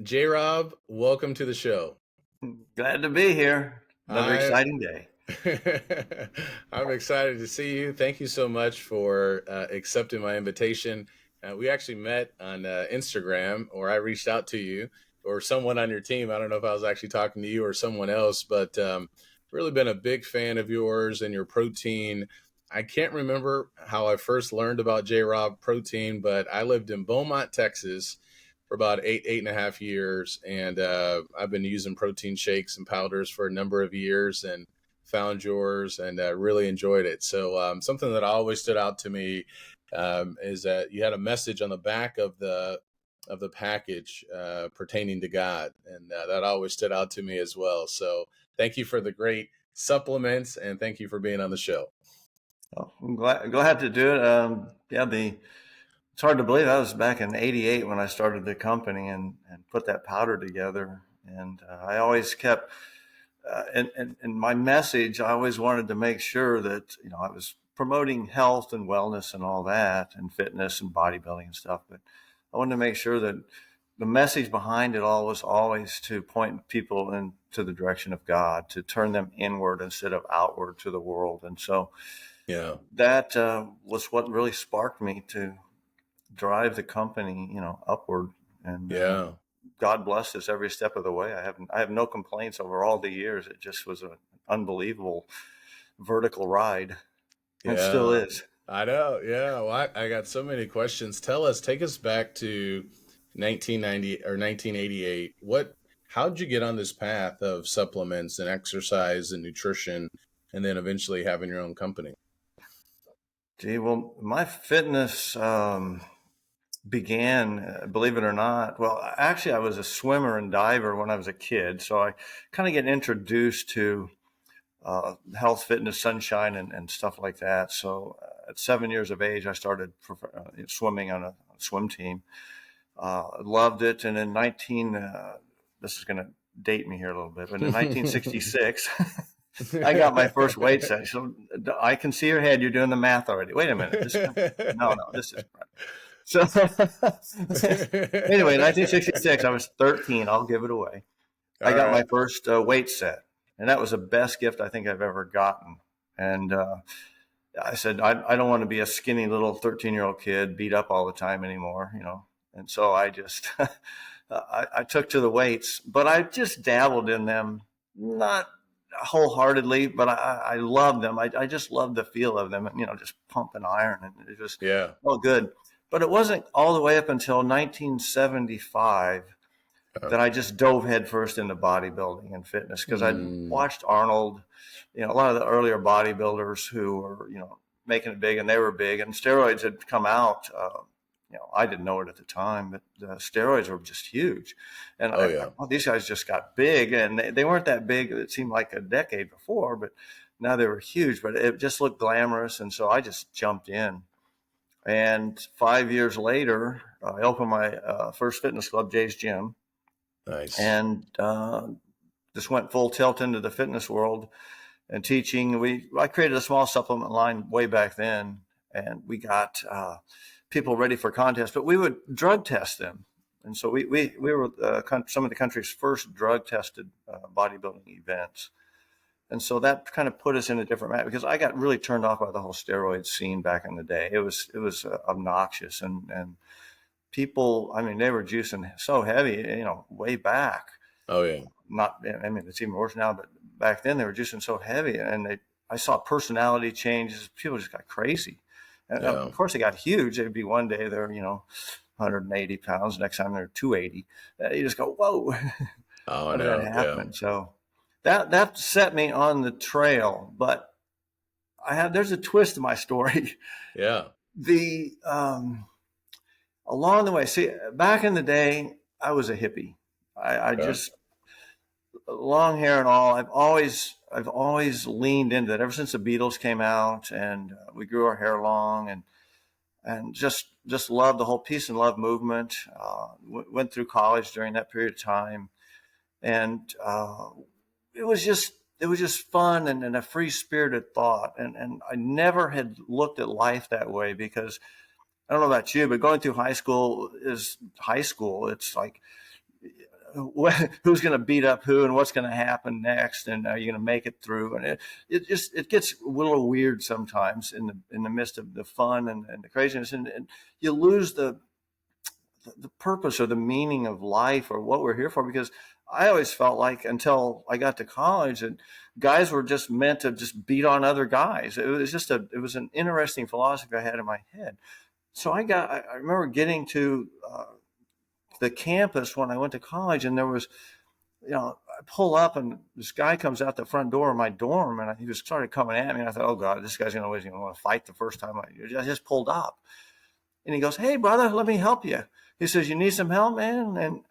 Jay Robb, welcome to the show. Glad to be here. Another I exciting day. I'm excited to see you. Thank you so much for accepting my invitation. We actually met on Instagram, or I reached out to you, or someone on your team. I don't know if I was actually talking to you or someone else, but really been a big fan of yours and your protein. I can't remember how I first learned about J Rob protein, but I lived in Beaumont, Texas for about 8.5 years, and I've been using protein shakes and powders for a number of years, and found yours and really enjoyed it. So something that always stood out to me is that you had a message on the back of the package pertaining to God, and that always stood out to me as well. So thank you for the great supplements, and thank you for being on the show. Oh, I'm glad to do it. It's hard to believe that was back in '88 when I started the company and put that powder together. And I always kept, and my message, I always wanted to make sure that, I was promoting health and wellness and all that and fitness and bodybuilding and stuff. But I wanted to make sure that the message behind it all was always to point people into the direction of God, to turn them inward instead of outward to the world. And so Yeah, that was what really sparked me to drive the company, upward. And yeah, God blessed us every step of the way. I have no complaints over all the years. It just was an unbelievable vertical ride, and still yeah. is. I know. Yeah. Well, I got so many questions. Take us back to 1990 or 1988. How did you get on this path of supplements and exercise and nutrition, and then eventually having your own company? Gee, well, my fitness began, believe it or not. Well, actually, I was a swimmer and diver when I was a kid, so I kind of get introduced to health, fitness, sunshine, and stuff like that. So at 7 years of age, I started swimming on a swim team. Loved it, and in this is going to date me here a little bit, but in 1966. I got my first weight set. So I can see your head. You're doing the math already. Wait a minute. No, this is right. So anyway, 1966, I was 13. I'll give it away. All I got my right. first weight set, and that was the best gift I think I've ever gotten. And I said, I don't want to be a skinny little 13-year-old kid beat up all the time anymore. And so I just, I took to the weights, but I just dabbled in them, not wholeheartedly, but I love them. I just love the feel of them, and, just pumping iron, and it just Yeah. felt good. But it wasn't all the way up until 1975 Oh. that I just dove headfirst into bodybuilding and fitness, because I'd Mm. watched Arnold, a lot of the earlier bodybuilders who were, making it big, and they were big, and steroids had come out. I didn't know it at the time, but steroids were just huge. And Oh yeah. these guys just got big, and they weren't that big. It seemed like a decade before, but now they were huge, but it just looked glamorous. And so I just jumped in. And 5 years later, I opened my first fitness club, Jay's Gym, Nice. and just went full tilt into the fitness world and teaching. I created a small supplement line way back then, and we got people ready for contests, but we would drug test them. And so we were some of the country's first drug tested bodybuilding events. And so that kind of put us in a different map, because I got really turned off by the whole steroid scene back in the day. It was obnoxious, and people, I mean, they were juicing so heavy, way back. Oh yeah. Not, I mean, it's even worse now, but back then they were juicing so heavy, and I saw personality changes. People just got crazy. And Yeah. of course, they got huge. They'd be one day they're 180 pounds, next time they're 280. You just go, whoa, Oh how did that no. Yeah. happen? So that set me on the trail. But there's a twist to my story. Yeah. The Along the way, see, back in the day, I was a hippie. I Yeah. just, long hair and all. I've always leaned into that ever since the Beatles came out, and we grew our hair long, and just loved the whole peace and love movement. Went through college during that period of time, and it was just fun, and a free spirited thought. And I never had looked at life that way, because I don't know about you, but going through high school is high school. It's like who's going to beat up who and what's going to happen next, and are you going to make it through? And it gets a little weird sometimes in the midst of the fun and the craziness, and you lose the purpose or the meaning of life or what we're here for. Because I always felt like, until I got to college, that guys were just meant to just beat on other guys. It was an interesting philosophy I had in my head. So I remember getting to the campus when I went to college, and there was, I pull up and this guy comes out the front door of my dorm, and he just started coming at me. And I thought, oh God, this guy's always going to want to fight the first time I just pulled up. And he goes, hey, brother, let me help you. He says, you need some help, man? And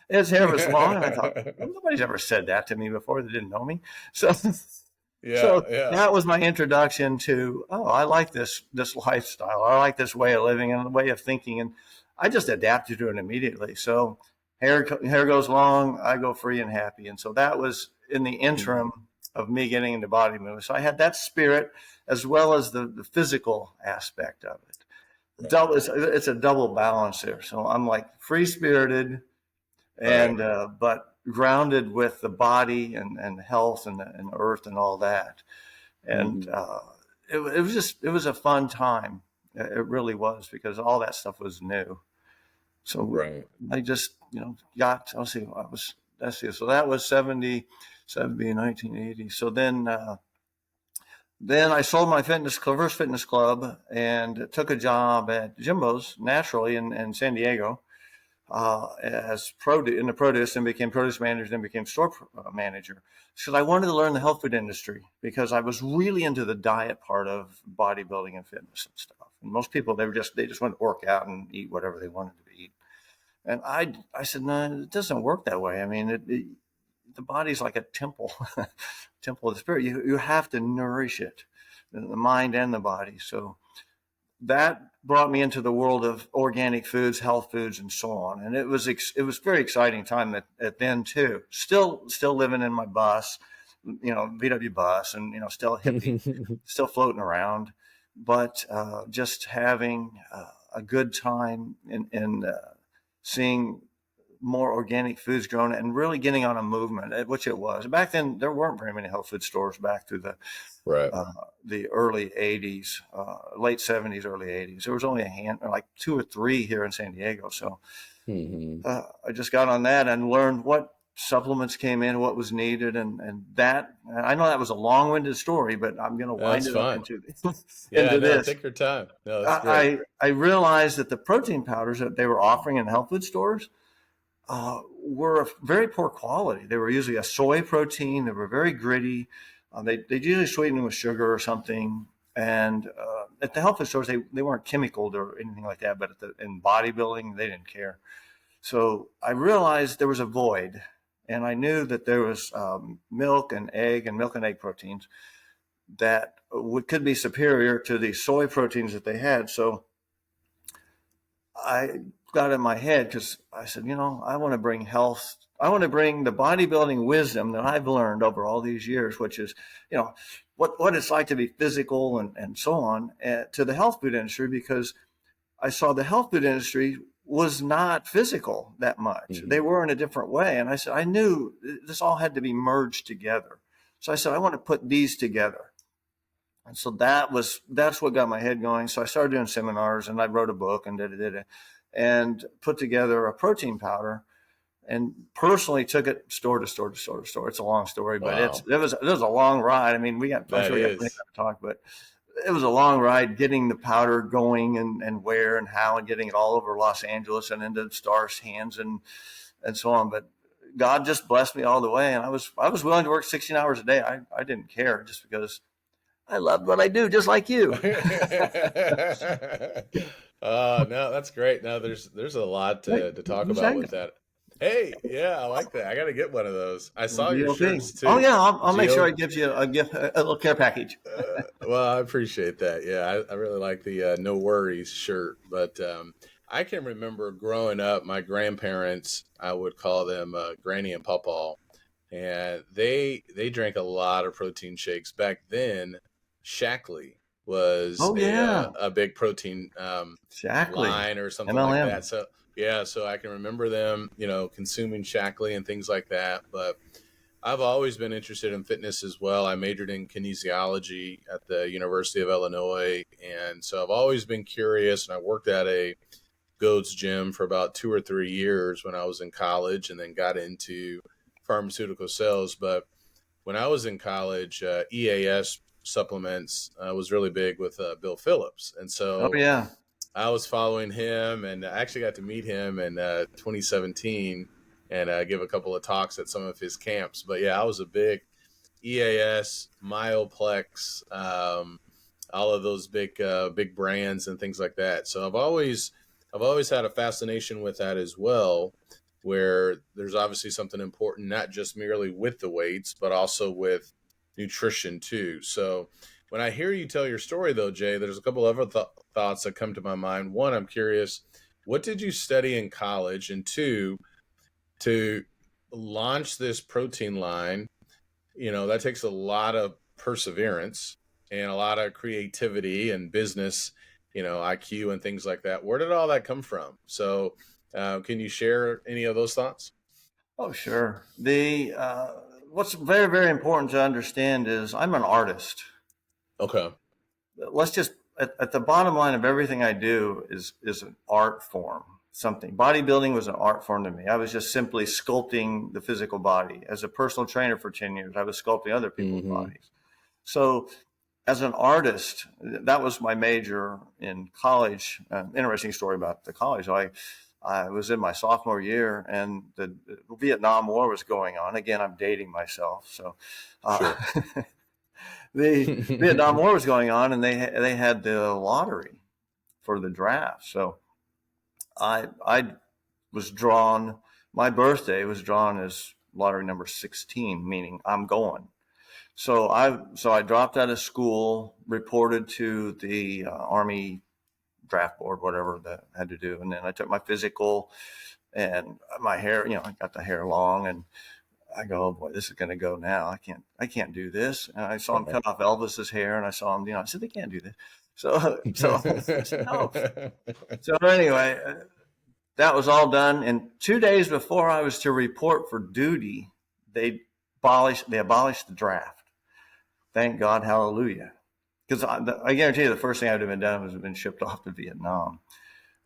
his hair was long. And I thought, well, nobody's ever said that to me before. They didn't know me. So, Yeah, so yeah. that was my introduction to, oh, I like this lifestyle. I like this way of living and the way of thinking. And I just adapted to it immediately. So hair goes long, I go free and happy. And so that was in the interim of me getting into bodybuilding. So I had that spirit as well as the physical aspect of it. Right, It's a double balance there. So I'm like free spirited right. and but grounded with the body and health and earth and all that. And Hmm. it was a fun time. It really was, because all that stuff was new. So Right. I just, got, let's see, let's see. So that was 1980. So then I sold my first fitness club, and took a job at Jimbo's naturally in San Diego, as in the produce, and became produce manager, then became store manager. Because I wanted to learn the health food industry, because I was really into the diet part of bodybuilding and fitness and stuff. And most people, they just want to work out and eat whatever they wanted to eat. And I said, no, it doesn't work that way. I mean, the body's like a temple, temple of the spirit. You have to nourish it, the mind and the body. So that brought me into the world of organic foods, health foods, and so on. And it was very exciting time at then too. Still living in my bus, VW bus, and still a hippie, still floating around, but just having a good time in seeing more organic foods grown and really getting on a movement, which it was. Back then, there weren't very many health food stores back through Right. the early 80s, late 70s, early 80s. There was only like two or three here in San Diego. So Hmm. I just got on that and learned what supplements came in, what was needed. And I know that was a long-winded story, but I'm going to No, wind that's it up fine. Yeah, into no, this. take your time. No, that's great. I realized that the protein powders that they were offering in health food stores were of very poor quality. They were usually a soy protein. They were very gritty. They usually sweeten them with sugar or something. And at the health food stores, they weren't chemicaled or anything like that. But in bodybuilding, they didn't care. So I realized there was a void. And I knew that there was milk and egg proteins that could be superior to the soy proteins that they had. So I got in my head, because I said, I want to bring health. I want to bring the bodybuilding wisdom that I've learned over all these years, which is, what it's like to be physical and so on, to the health food industry, because I saw the health food industry was not physical that much. They Hmm. were in a different way. And I said, I knew this all had to be merged together. So I said, I want to put these together. And so that's what got my head going. So I started doing seminars, and I wrote a book and put together a protein powder, and personally took it store to store to store to store. It's a long story, but Wow, it was a long ride. I mean, I'm that sure we got plenty is. of time to talk, but it was a long ride getting the powder going, and where and how, and getting it all over Los Angeles and into Star's hands and so on. But God just blessed me all the way. And I was willing to work 16 hours a day. I didn't care, just because I loved what I do, just like you. No, that's great. No, there's a lot Hey, to talk who's about that with guy? that. Hey, yeah, I like that. I got to get one of those. I saw your G.O.P. shirts Oh too. yeah, I'll make sure I Geo. give you a gift, a little care package. Well, I appreciate that. Yeah, I really like the no worries shirt. But I can remember growing up, my grandparents, I would call them Granny and Pawpaw, and they drank a lot of protein shakes back then. Shackley was Oh yeah, a big protein exactly. line or something like MLM. that. So Yeah, so I can remember them, consuming Shackley and things like that. But I've always been interested in fitness as well. I majored in kinesiology at the University of Illinois. And so I've always been curious. And I worked at a Gold's Gym for about 2 or 3 years when I was in college, and then got into pharmaceutical sales. But when I was in college, EAS supplements was really big with Bill Phillips. And Oh so yeah. I was following him, and I actually got to meet him in 2017 and give a couple of talks at some of his camps. But yeah, I was a big EAS, Myoplex, all of those big brands and things like that. So I've always had a fascination with that as well, where there's obviously something important, not just merely with the weights, but also with nutrition too. So when I hear you tell your story, though, Jay, there's a couple of other thoughts that come to my mind. One, I'm curious, what did you study in college? And two, to launch this protein line, that takes a lot of perseverance and a lot of creativity and business, IQ and things like that. Where did all that come from? So, can you share any of those thoughts? Oh sure. The what's very very important to understand is I'm an artist. Okay. Let's just at the bottom line of everything I do is an art form. Something bodybuilding was an art form to me. I was just simply sculpting the physical body. As a personal trainer for 10 years, I was sculpting other people's Mm-hmm. bodies. So as an artist, that was my major in college. Interesting story about the college. I was in my sophomore year, and the Vietnam War was going on. Again, I'm dating myself. So Sure. the Vietnam War was going on, and they had the lottery for the draft. So I was drawn. My birthday was drawn as lottery number 16, meaning I'm going. So I dropped out of school, reported to the Army draft board, whatever that had to do, and then I took my physical, and my hair, I got the hair long, and I go, oh boy, this is going to go now. I can't do this. And I saw him cut off Elvis's hair, and I saw him, I said, they can't do this. So I said, no. So anyway, that was all done. And 2 days before I was to report for duty, they abolished the draft. Thank God, hallelujah. Because I guarantee you, the first thing I would have been done was have been shipped off to Vietnam.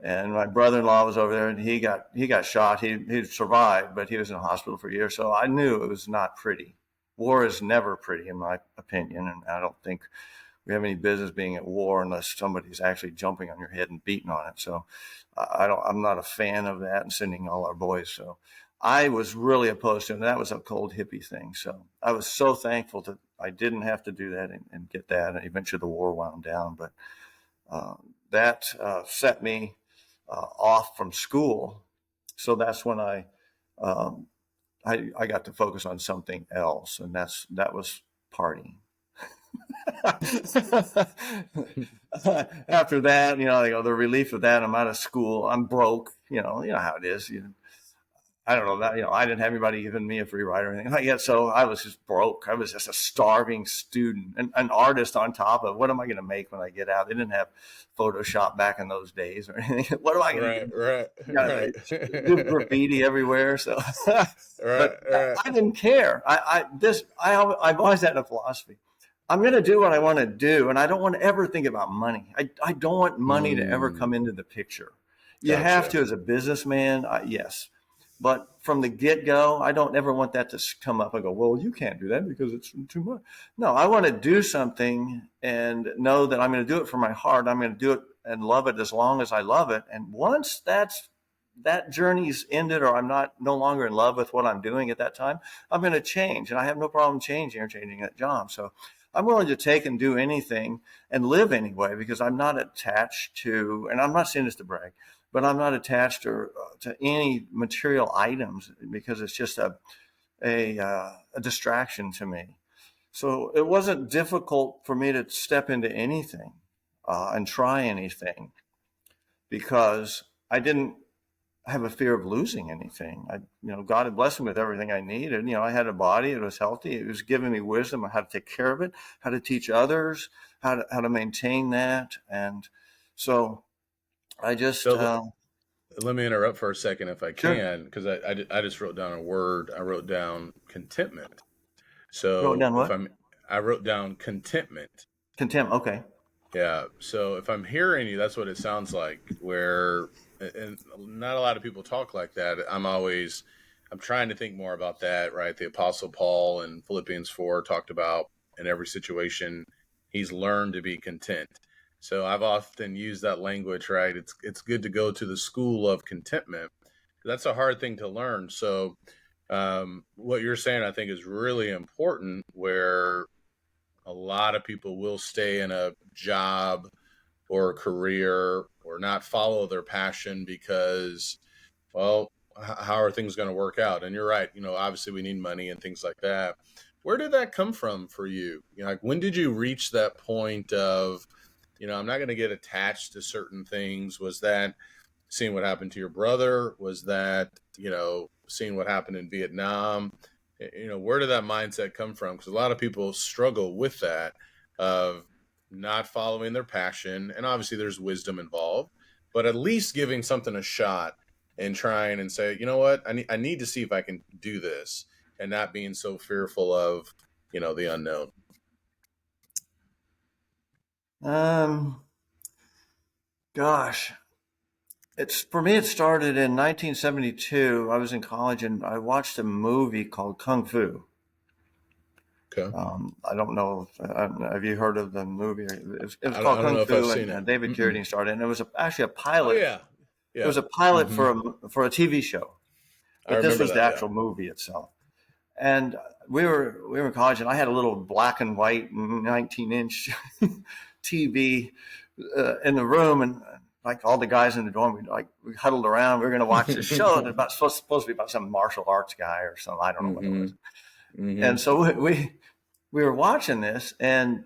And my brother-in-law was over there, and he got shot. He survived, but he was in a hospital for years. So I knew it was not pretty. War is never pretty, in my opinion, and I don't think we have any business being at war unless somebody's actually jumping on your head and beating on it. So I'm not a fan of that and sending all our boys. So I was really opposed to it. And that was a cold hippie thing. So I was so thankful that I didn't have to do that and get that. And eventually the war wound down. But uh, that set me off from school. So that's when um, I got to focus on something else, and that was partying. After that, the relief of that, I'm out of school. I'm broke. You know how it is. I don't know that, I didn't have anybody giving me a free ride or anything like that. So I was just broke. I was just a starving student and an artist on top of what am I going to make when I get out? They didn't have Photoshop back in those days or anything. What am I going to Right, do? right, right, Do graffiti everywhere. So, right, but right. I didn't care. I've always had a philosophy. I'm going to do what I want to do, and I don't want to ever think about money. I don't want money to ever come Mm, into the picture. You have gotcha. to as a businessman, yes. But from the get go, I don't ever want that to come up and go, well, you can't do that because it's too much. No, I want to do something and know that I'm going to do it from my heart. I'm going to do it and love it as long as I love it. And once that journey's ended, or I'm not no longer in love with what I'm doing at that time, I'm going to change. And I have no problem changing that job. So I'm willing to take and do anything and live anyway because I'm not attached to, and I'm not saying this to brag, but I'm not attached to any material items because it's just a distraction to me. So it wasn't difficult for me to step into anything and try anything because I didn't have a fear of losing anything. God had blessed me with everything I needed. I had a body; it was healthy. It was giving me wisdom on how to take care of it, how to teach others, how to maintain that, and so I just So let me interrupt for a second if I Sure. can, because I just wrote down a word. I wrote down contentment. You wrote So down if what? I wrote down contentment. Contempt. Okay. Yeah. So if I'm hearing you, that's what it sounds like. Where, and not a lot of people talk like that. I'm trying to think more about that. Right. The Apostle Paul in Philippians 4 talked about in every situation he's learned to be content. So I've often used that language. Right. It's good to go to the school of contentment. That's a hard thing to learn. So what you're saying, I think, is really important. Where a lot of people will stay in a job or a career or not follow their passion because, well, how are things going to work out? And you're right. Obviously we need money and things like that. Where did that come from for you? Like, when did you reach that point of, I'm not going to get attached to certain things? Was that seeing what happened to your brother? Was that, seeing what happened in Vietnam? Where did that mindset come from? Because a lot of people struggle with that of not following their passion. And obviously there's wisdom involved, but at least giving something a shot and trying and say, you know what, I need to see if I can do this, and not being so fearful of, the unknown. Um, Gosh, it's for me. It started in 1972. I was in college and I watched a movie called Kung Fu. Okay. I don't know. Have you heard of the movie? It was called I don't Kung know if I've Fu, seen and it. David Mm-mm. Carradine starred it. And it was actually a Oh pilot. yeah. It Yeah. was a pilot Mm-hmm. for a TV show, I but this remember was the that. Yeah. actual movie itself. And we were in college, and I had a little black and white 19-inch TV in the room, and like all the guys in the dorm, we huddled around. We were going to watch this show, and it's supposed to be about some martial arts guy or something. I don't know what it Mm-hmm. was. Mm-hmm. And so we were watching this, and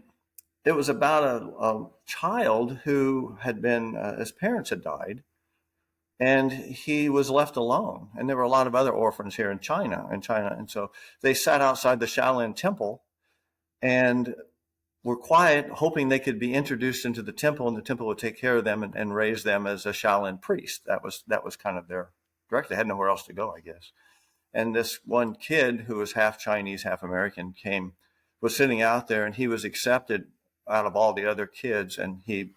it was about a child who had been his parents had died, and he was left alone. And there were a lot of other orphans here in China, and so they sat outside the Shaolin temple and were quiet, hoping they could be introduced into the temple, and the temple would take care of them and raise them as a Shaolin priest. That was kind of their direct. They had nowhere else to go, I guess. And this one kid who was half Chinese, half American was sitting out there, and he was accepted out of all the other kids, and he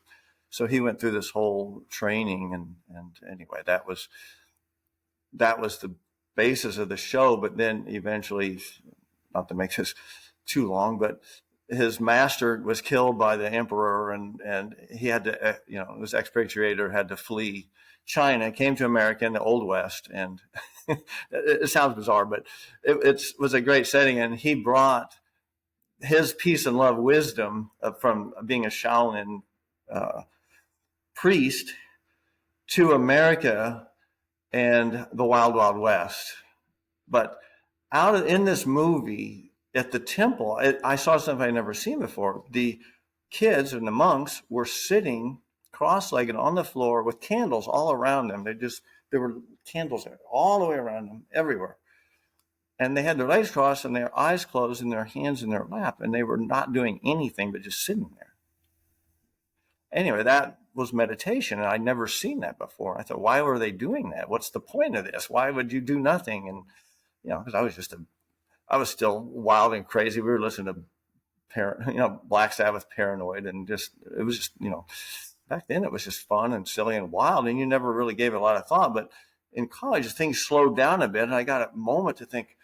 went through this whole training, and anyway, that was the basis of the show. But then eventually, not to make this too long, but his master was killed by the emperor, and he had to, his expatriator had to flee China, came to America in the Old West, and it sounds bizarre, but it was a great setting, and he brought his peace and love wisdom from being a Shaolin uh, priest to America and the Wild Wild West. But in this movie at the temple, I saw something I'd never seen before. The kids and the monks were sitting cross-legged on the floor with candles all around them. There were candles all the way around them, everywhere. And they had their legs crossed and their eyes closed and their hands in their lap, and they were not doing anything but just sitting there. Anyway, that was meditation, and I'd never seen that before. I thought, why were they doing that? What's the point of this? Why would you do nothing? And because I was still wild and crazy. We were listening to Black Sabbath, Paranoid, and it was just back then it was just fun and silly and wild, and you never really gave it a lot of thought. But in college, things slowed down a bit, and I got a moment to think,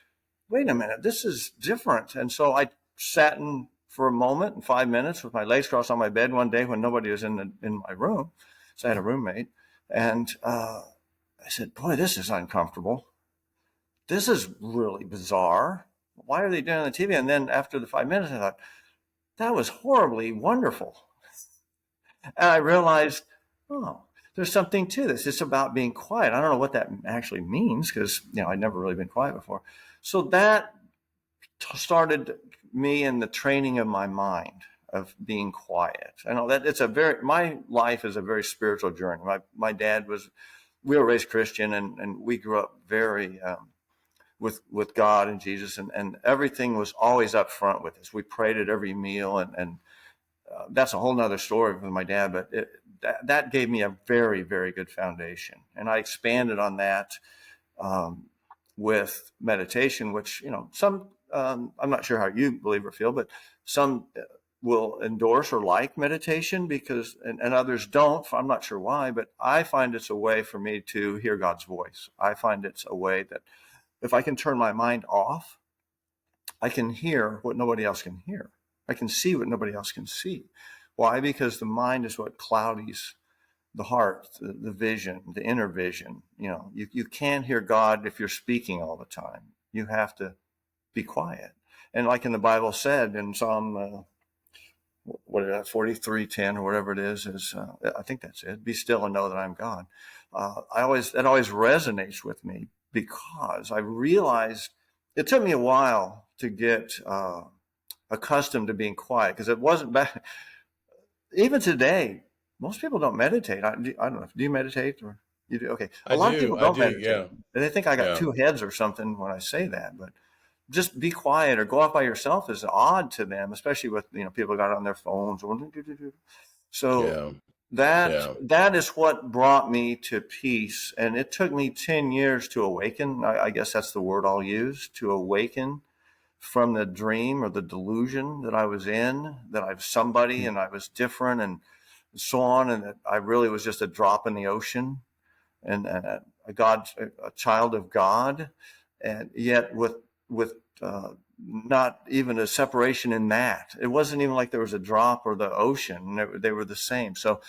wait a minute, this is different. And so I sat for a moment, 5 minutes, with my legs crossed on my bed one day when nobody was in my room. So I had a roommate, and I said, boy, this is uncomfortable. This is really bizarre. Why are they doing it on the TV? And then after the 5 minutes, I thought, that was horribly wonderful. And I realized, oh, there's something to this. It's about being quiet. I don't know what that actually means because, I'd never really been quiet before. So that started me in the training of my mind of being quiet. I know that my life is a very spiritual journey. My dad we were raised Christian, and we grew up very, with God and Jesus, and everything was always up front with us. We prayed at every meal, and that's a whole nother story with my dad, but that gave me a very, very good foundation. And I expanded on that um, with meditation, which, some, I'm not sure how you believe or feel, but some will endorse or like meditation because, and others don't. I'm not sure why, but I find it's a way for me to hear God's voice. I find it's a way that if I can turn my mind off, I can hear what nobody else can hear. I can see what nobody else can see. Why? Because the mind is what cloudies the heart, the vision, the inner vision. You can't hear God if you're speaking all the time. You have to be quiet. And like in the Bible said in Psalm, what is that, 43:10 or whatever it is I think that's it. Be still and know that I'm God. That always resonates with me because I realized it took me a while to get accustomed to being quiet because it wasn't back. Even today, most people don't meditate. I don't know. Do you meditate or you do? Okay. A lot of people I don't do. meditate. Yeah. They think I got Yeah. two heads or something when I say that, but just be quiet or go off by yourself is odd to them, especially with, people got on their phones. So Yeah. that, Yeah. that is what brought me to peace. And it took me 10 years to awaken. I guess that's the word I'll use, to awaken from the dream or the delusion that I was in, that I was somebody and I was different and so on, and that I really was just a drop in the ocean and a child of God, and yet with not even a separation in that. It wasn't even like there was a drop or the ocean; they were the same. So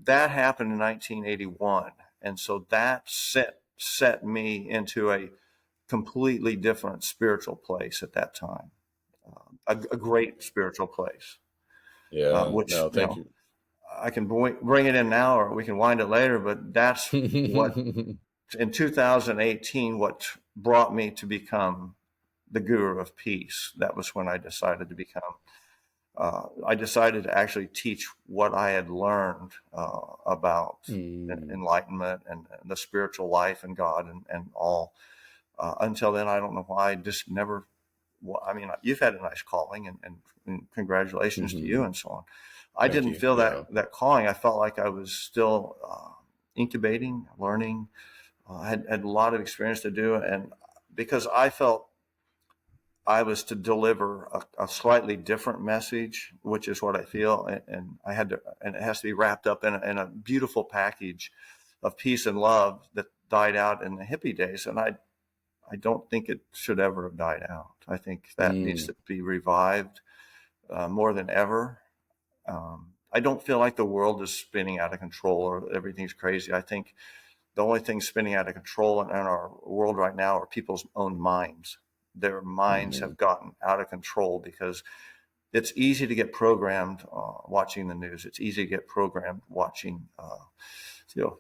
that happened in 1981, and so that set me into a completely different spiritual place at that time, a great spiritual place, Yeah. which, No, thank you. I can bring it in now or we can wind it later, but that's what in 2018, what brought me to become the guru of peace. That was when I decided to I decided to actually teach what I had learned about Mm. enlightenment and the spiritual life and God and all. Until then, I don't know why I just never. Well, I mean, you've had a nice calling, and congratulations to you, Hmm. and so on. I Thank didn't you. feel Yeah. that calling. I felt like I was still incubating, learning. I had a lot of experience to do, and because I felt I was to deliver a slightly different message, which is what I feel, and I had to, and it has to be wrapped up in a beautiful package of peace and love that died out in the hippie days, and I don't think it should ever have died out. I think that needs Mm. to be revived more than ever. I don't feel like the world is spinning out of control or everything's crazy. I think the only thing spinning out of control in our world right now are people's own minds. Their minds Hmm. have gotten out of control because it's easy to get programmed watching the news. It's easy to get programmed watching, you know,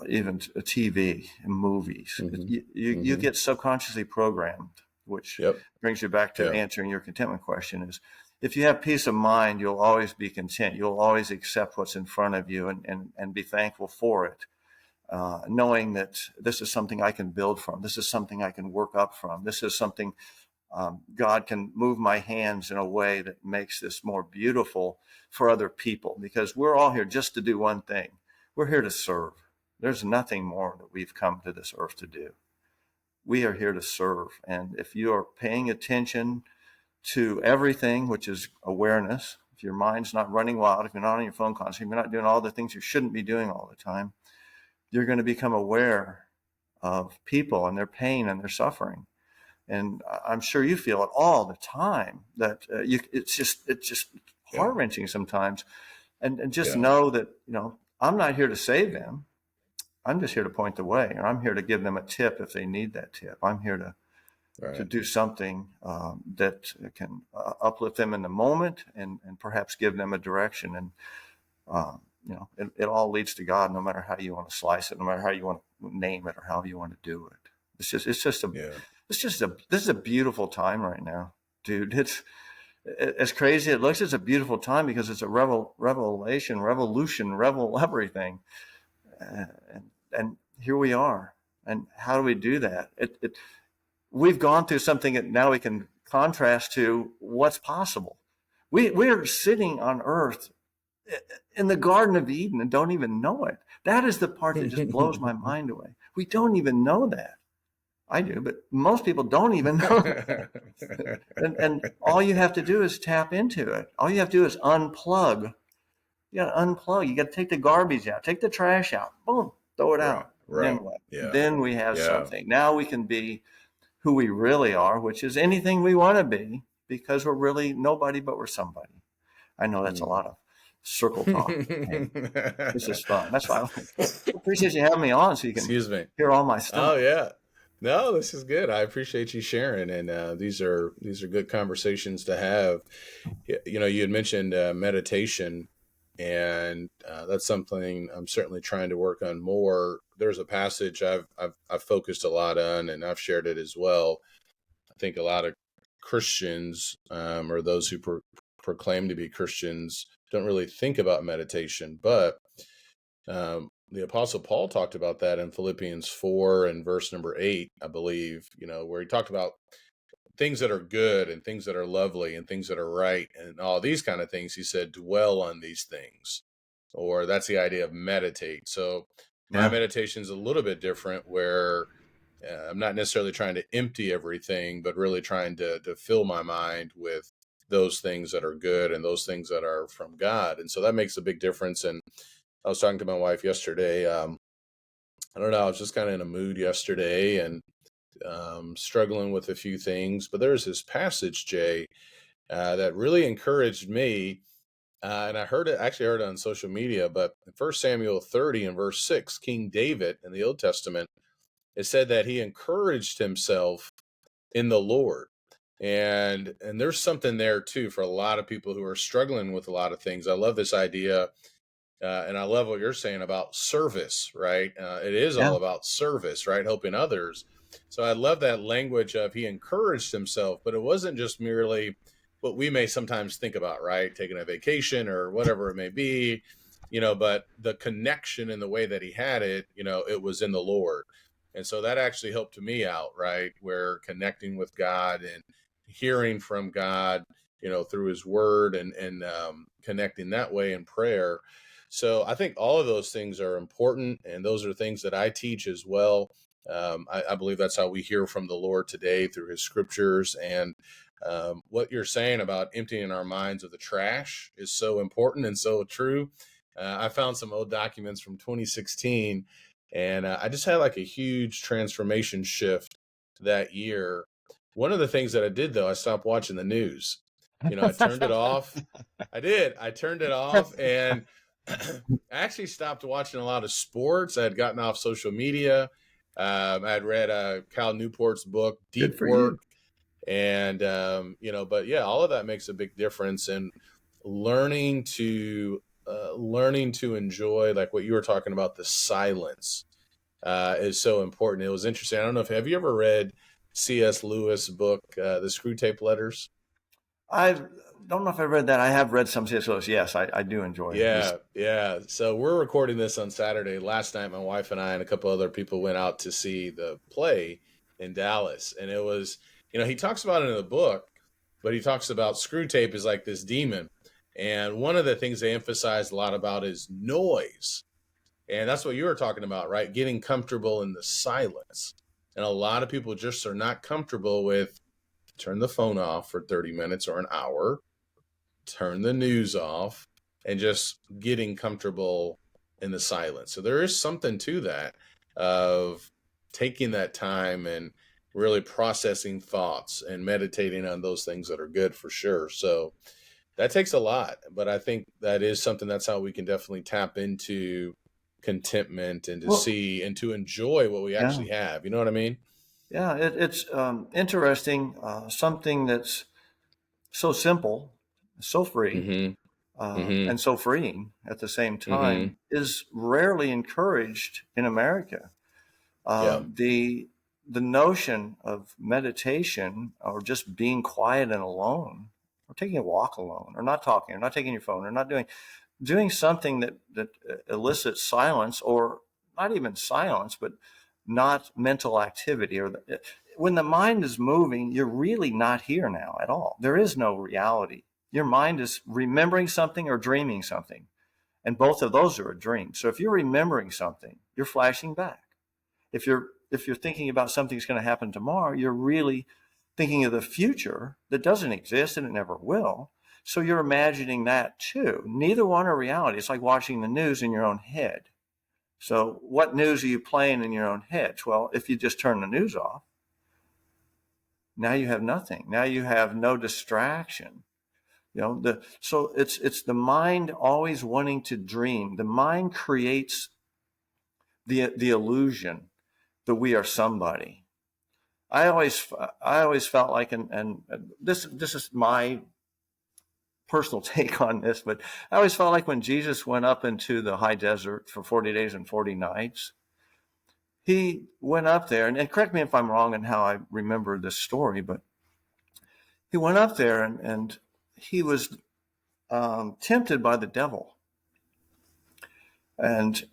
even TV and movies. Hmm. You Hmm. get subconsciously programmed, which Yep. brings you back to Yeah. answering your contentment question is if you have peace of mind, you'll always be content. You'll always accept what's in front of you and be thankful for it. Knowing that this is something I can build from. This is something I can work up from. This is something God can move my hands in a way that makes this more beautiful for other people because we're all here just to do one thing. We're here to serve. There's nothing more that we've come to this earth to do. We are here to serve. And if you are paying attention to everything, which is awareness, if your mind's not running wild, if you're not on your phone constantly, if you're not doing all the things you shouldn't be doing all the time, you're going to become aware of people and their pain and their suffering. And I'm sure you feel it all the time that it's just Yeah. heart wrenching sometimes. And just Yeah. know that, I'm not here to save them. I'm just here to point the way, or I'm here to give them a tip if they need that tip. I'm here to Right. do something that can uplift them in the moment and perhaps give them a direction. And it all leads to God, no matter how you want to slice it, no matter how you want to name it or how you want to do it. Yeah. This is a beautiful time right now, dude. It's as crazy as it looks. It's a beautiful time because it's a revolution, revel everything, and here we are. And how do we do that? We've gone through something that now we can contrast to what's possible. We're sitting on earth in the Garden of Eden and don't even know it. That is the part that just blows my mind away. We don't even know that. I do, but most people don't even know that. And all you have to do is tap into it. All you have to do is unplug. You got to unplug. You got to take the garbage out, take the trash out, boom, throw it Right, out. right. Then what? Yeah, Then we have yeah. something. Now we can be who we really are, which is anything we want to be, because we're really nobody, but we're somebody. I know that's a lot of circle talk. Hey, this is fun. That's why I appreciate you having me on so you can Excuse me. hear all my Oh stuff. yeah. No, this is good. I appreciate you sharing, and these are good conversations to have. You know, you had mentioned meditation, and that's something I'm certainly trying to work on more. There's a passage I've focused a lot on, and I've shared it as well. I think a lot of Christians, or those who proclaim to be Christians, don't really think about meditation, but the Apostle Paul talked about that in Philippians 4 and verse number 8, I believe, you know, where he talked about things that are good and things that are lovely and things that are right and all these kind of things. He said, dwell on these things, or that's the idea of meditate. So my Yeah. meditation is a little bit different, where I'm not necessarily trying to empty everything, but really trying to fill my mind with those things that are good and those things that are from God. And so that makes a big difference. And I was talking to my wife yesterday. I don't know, I was just kind of in a mood yesterday, and struggling with a few things. But there's this passage, Jay, that really encouraged me. And I actually heard it on social media, but in 1 Samuel 30 and verse 6, King David in the Old Testament, it said that he encouraged himself in the Lord. And there's something there too for a lot of people who are struggling with a lot of things. I love this idea. And I love what you're saying about service, right? It is all Yeah. about service, right? Helping others. So I love that language of he encouraged himself, but it wasn't just merely what we may sometimes think about, right? Taking a vacation or whatever it may be, you know, but the connection in the way that he had it, you know, it was in the Lord. And so that actually helped me out, right? Where connecting with God and hearing from God, you know, through his word, and connecting that way in prayer. So I think all of those things are important, and those are things that I teach as well. I believe that's how we hear from the Lord today, through his scriptures. And what you're saying about emptying our minds of the trash is so important and so true. I found some old documents from 2016, and I just had like a huge transformation shift that year. One of the things that I did, though, I stopped watching the news. You know, I turned it off. I did. I turned it off, and I actually stopped watching a lot of sports. I had gotten off social media. I had read Cal Newport's book, Good Deep for Work. you. And, you know, but yeah, all of that makes a big difference. And learning to, learning to enjoy, like what you were talking about, the silence is so important. It was interesting. I don't know if, have you ever read C.S. Lewis' book, The Screw Tape Letters? I don't know if I read that. I have read some C.S. Lewis. Yes, I do enjoy his. Yeah, yeah. So we're recording this on Saturday. Last night, my wife and I and a couple other people went out to see the play in Dallas, and it was, you know, he talks about it in the book, but he talks about Screw Tape is like this demon, and one of the things they emphasize a lot about is noise, and that's what you were talking about, right? Getting comfortable in the silence, and a lot of people just are not comfortable with turn the phone off for 30 minutes or an hour, turn the news off, and just getting comfortable in the silence. So there is something to that, of taking that time and really processing thoughts and meditating on those things that are good, for sure. So that takes a lot, but I think that is something, that's how we can definitely tap into contentment and to Well, see and to enjoy what we yeah, actually have. You know what I mean? yeah. It's interesting. Something that's so simple, so free, Mm-hmm. Mm-hmm. and so freeing at the same Mm-hmm. time is rarely encouraged in America. Yeah. The notion of meditation or just being quiet and alone, or taking a walk alone, or not talking, or not taking your phone, or not doing something that elicits silence, or not even silence, but not mental activity, or when the mind is moving, you're really not here now at all. There is no reality. your mind is remembering something or dreaming something. And both of those are a dream. So if you're remembering something, you're flashing back. If you're thinking about something that's going to happen tomorrow, you're really thinking of the future that doesn't exist and it never will. So you're imagining that too. Neither one are reality. It's like watching the news in your own head. So what news are you playing in your own head? Well, if you just turn the news off, now you have nothing. Now you have no distraction. So it's the mind always wanting to dream. The mind creates the illusion that we are somebody. I always felt like, and this is my personal take on this, but I always felt like when Jesus went up into the high desert for 40 days and 40 nights, he went up there, and correct me if I'm wrong in how I remember this story, but he went up there and he was tempted by the devil. And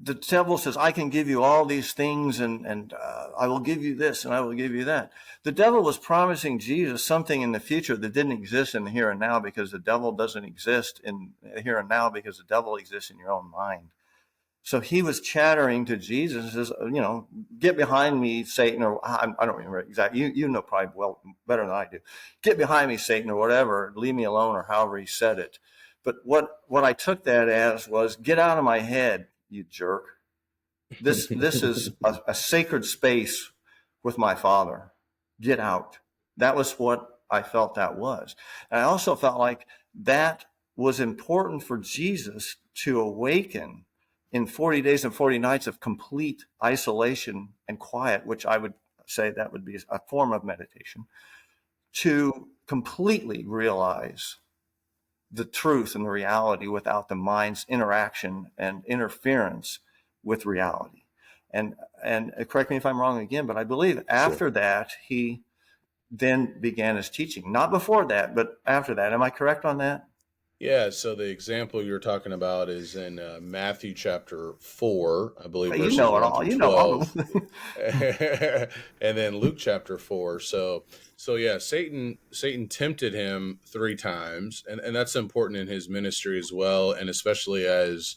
the devil says, I can give you all these things, and I will give you this, and I will give you that. The devil was promising Jesus something in the future that didn't exist in the here and now, because the devil doesn't exist in the here and now, because the devil exists in your own mind. So he was chattering to Jesus and says, get behind me, Satan, or I don't remember exactly. You know probably well better than I do. Get behind me, Satan, or whatever. Leave me alone, or however he said it. But what I took that as was, get out of my head, you jerk. This is a sacred space with my Father. Get out. That was what I felt that was. And I also felt like that was important for Jesus to awaken in 40 days and 40 nights of complete isolation and quiet, which I would say that would be a form of meditation, to completely realize the truth and the reality without the mind's interaction and interference with reality. And correct me if I'm wrong again, but I believe after that, he then began his teaching. Not before that, but after that. Am I correct on that? Yeah, so the example you're talking about is in Matthew chapter 4, I believe, You verses know it 1 all. through You know all. 12. And then Luke chapter 4. So yeah, Satan tempted him 3 times, and that's important in his ministry as well, and especially as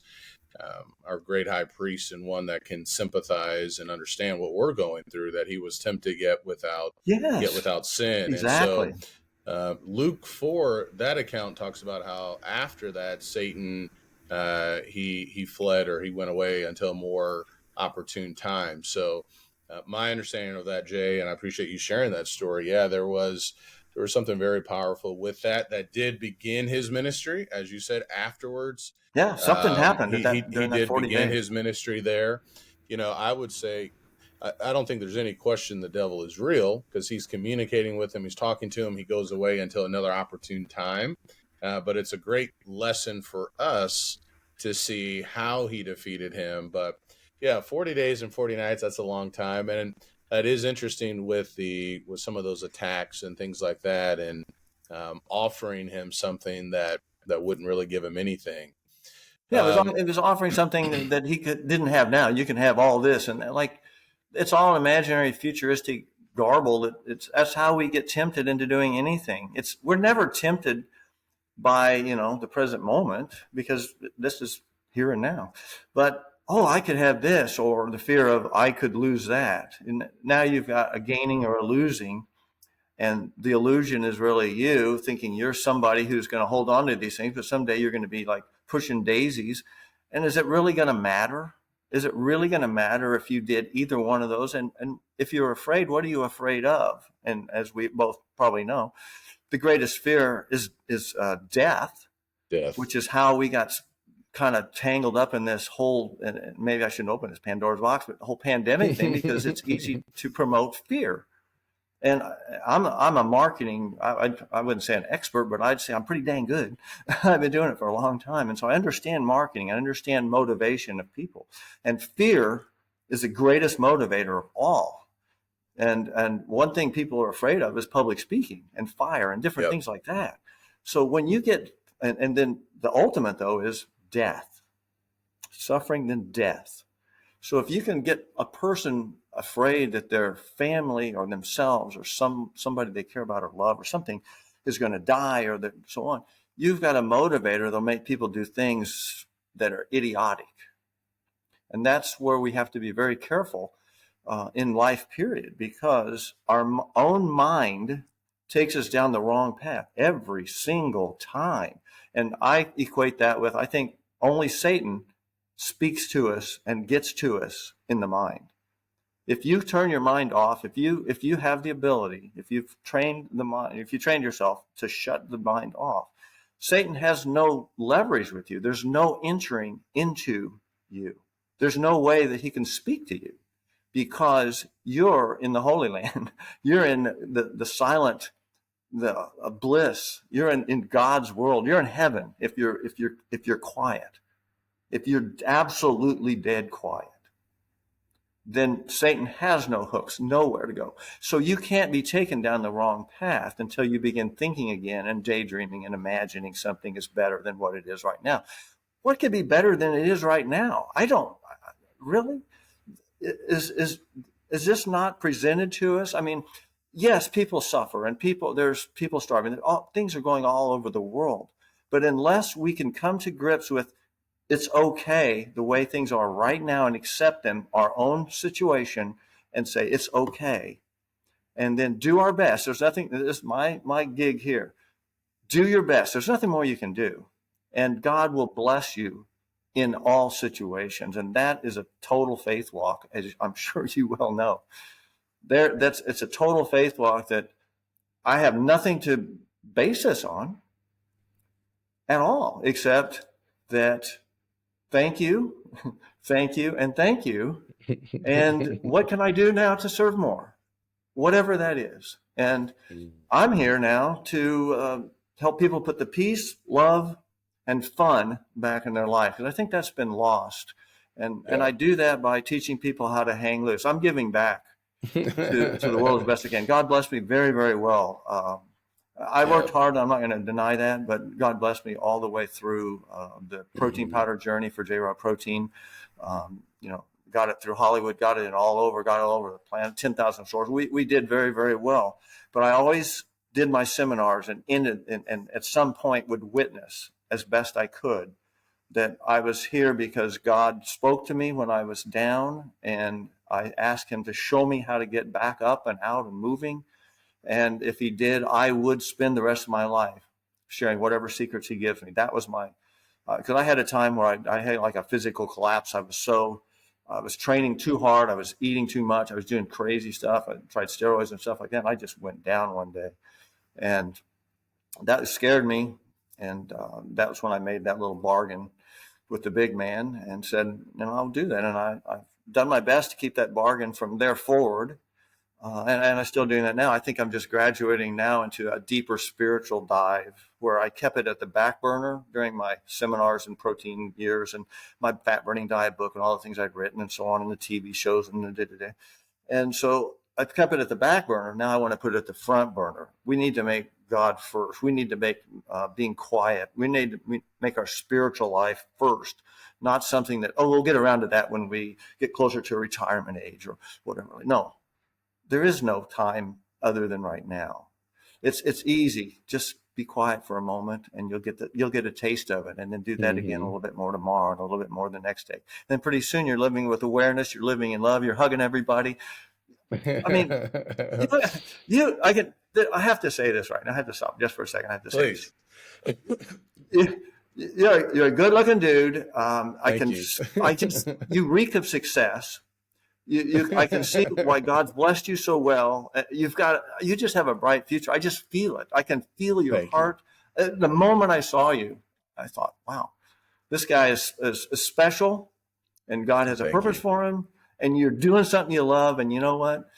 our great high priest, and one that can sympathize and understand what we're going through, that he was tempted yet without Yes, sin. And so exactly. Luke 4, that account talks about how after that Satan he fled, or he went away until a more opportune time. So my understanding of that, Jay, and I appreciate you sharing that story. Yeah, there was something very powerful with that did begin his ministry, as you said, afterwards. Yeah, something happened at He during that did 40 begin days. his ministry there. I would say I don't think there's any question the devil is real, because he's communicating with him. He's talking to him. He goes away until another opportune time. But it's a great lesson for us to see how he defeated him. But yeah, 40 days and 40 nights, that's a long time. And it is interesting with some of those attacks and things like that, and offering him something that wouldn't really give him anything. Yeah, it was offering something that he didn't have now. You can have all this, and like it's all imaginary, futuristic garble. That's how we get tempted into doing anything. We're never tempted by the present moment, because this is here and now. But I could have this, or the fear of I could lose that, and now you've got a gaining or a losing. And the illusion is really you thinking you're somebody who's going to hold on to these things, but someday you're going to be like pushing daisies. And is it really going to matter? Is it really going to matter if you did either one of those? And if you're afraid, what are you afraid of? And as we both probably know, the greatest fear is death, Death. which is how we got kind of tangled up in this whole, and maybe I shouldn't open this Pandora's box, but the whole pandemic thing, because it's easy to promote fear. And I'm a marketing, I wouldn't say an expert, but I'd say I'm pretty dang good. I've been doing it for a long time. And so I understand marketing. I understand motivation of people. And fear is the greatest motivator of all. And one thing people are afraid of is public speaking and fire and different Yep. things like that. So when you get, and then the ultimate though is death, suffering, then death. So if you can get a person afraid that their family or themselves or somebody they care about or love or something is going to die or that so on. You've got a motivator that'll make people do things that are idiotic. And that's where we have to be very careful in life, period, because our own mind takes us down the wrong path every single time. And I equate that with, I think only Satan speaks to us and gets to us in the mind. If you turn your mind off, if you have the ability, if you've trained the mind, if you trained yourself to shut the mind off, Satan has no leverage with you. There's no entering into you. There's no way that he can speak to you because you're in the Holy Land. You're in the silent, the bliss. You're in God's world. You're in heaven if you're quiet. If you're absolutely dead quiet, then Satan has no hooks, nowhere to go. So you can't be taken down the wrong path until you begin thinking again and daydreaming and imagining something is better than what it is right now. What could be better than it is right now? I don't really. Is this not presented to us? I mean, yes, people suffer and there's people starving. Things are going all over the world. But unless we can come to grips with it's okay the way things are right now and accept them, our own situation, and say it's okay, and then do our best. There's nothing. This is my gig here. Do your best. There's nothing more you can do, and God will bless you in all situations. And that is a total faith walk, as I'm sure you well know. It's a total faith walk that I have nothing to base this on at all, except that thank you, thank you, and thank you. And what can I do now to serve more? Whatever that is. And I'm here now to help people put the peace, love, and fun back in their life, because I think that's been lost. And I do that by teaching people how to hang loose. I'm giving back to the world as best I can. God bless me very, very well. I worked hard. I'm not going to deny that, but God blessed me all the way through the protein powder journey for Jay Robb Protein. Got it through Hollywood, got it all over the planet, 10,000 stores. We did very, very well. But I always did my seminars and ended and at some point would witness as best I could that I was here because God spoke to me when I was down, and I asked him to show me how to get back up and out and moving. And if he did, I would spend the rest of my life sharing whatever secrets he gives me. That was because I had a time where I had like a physical collapse. I was training too hard. I was eating too much. I was doing crazy stuff. I tried steroids and stuff like that. And I just went down one day, and that scared me. And that was when I made that little bargain with the big man and said, I'll do that. And I've done my best to keep that bargain from there forward. And I'm still doing that now. I think I'm just graduating now into a deeper spiritual dive where I kept it at the back burner during my seminars and protein years and my fat burning diet book and all the things I'd written and so on, and the TV shows and the da-da-da. And so I kept it at the back burner. Now I want to put it at the front burner. We need to make God first. We need to make being quiet. We need to make our spiritual life first, not something that, we'll get around to that when we get closer to retirement age or whatever. No. There is no time other than right now. It's easy. Just be quiet for a moment, and you'll get a taste of it, and then do that again a little bit more tomorrow, and a little bit more the next day. Then pretty soon you're living with awareness. You're living in love. You're hugging everybody. I mean, I have to say this right now. I have to stop just for a second. I have to say this. You're a good-looking dude. You reek of success. I can see why God's blessed you so well. You just have a bright future. I just feel it. I can feel your heart. The moment I saw you, I thought, wow, this guy is special, and God has a purpose for him, and you're doing something you love. And you know what?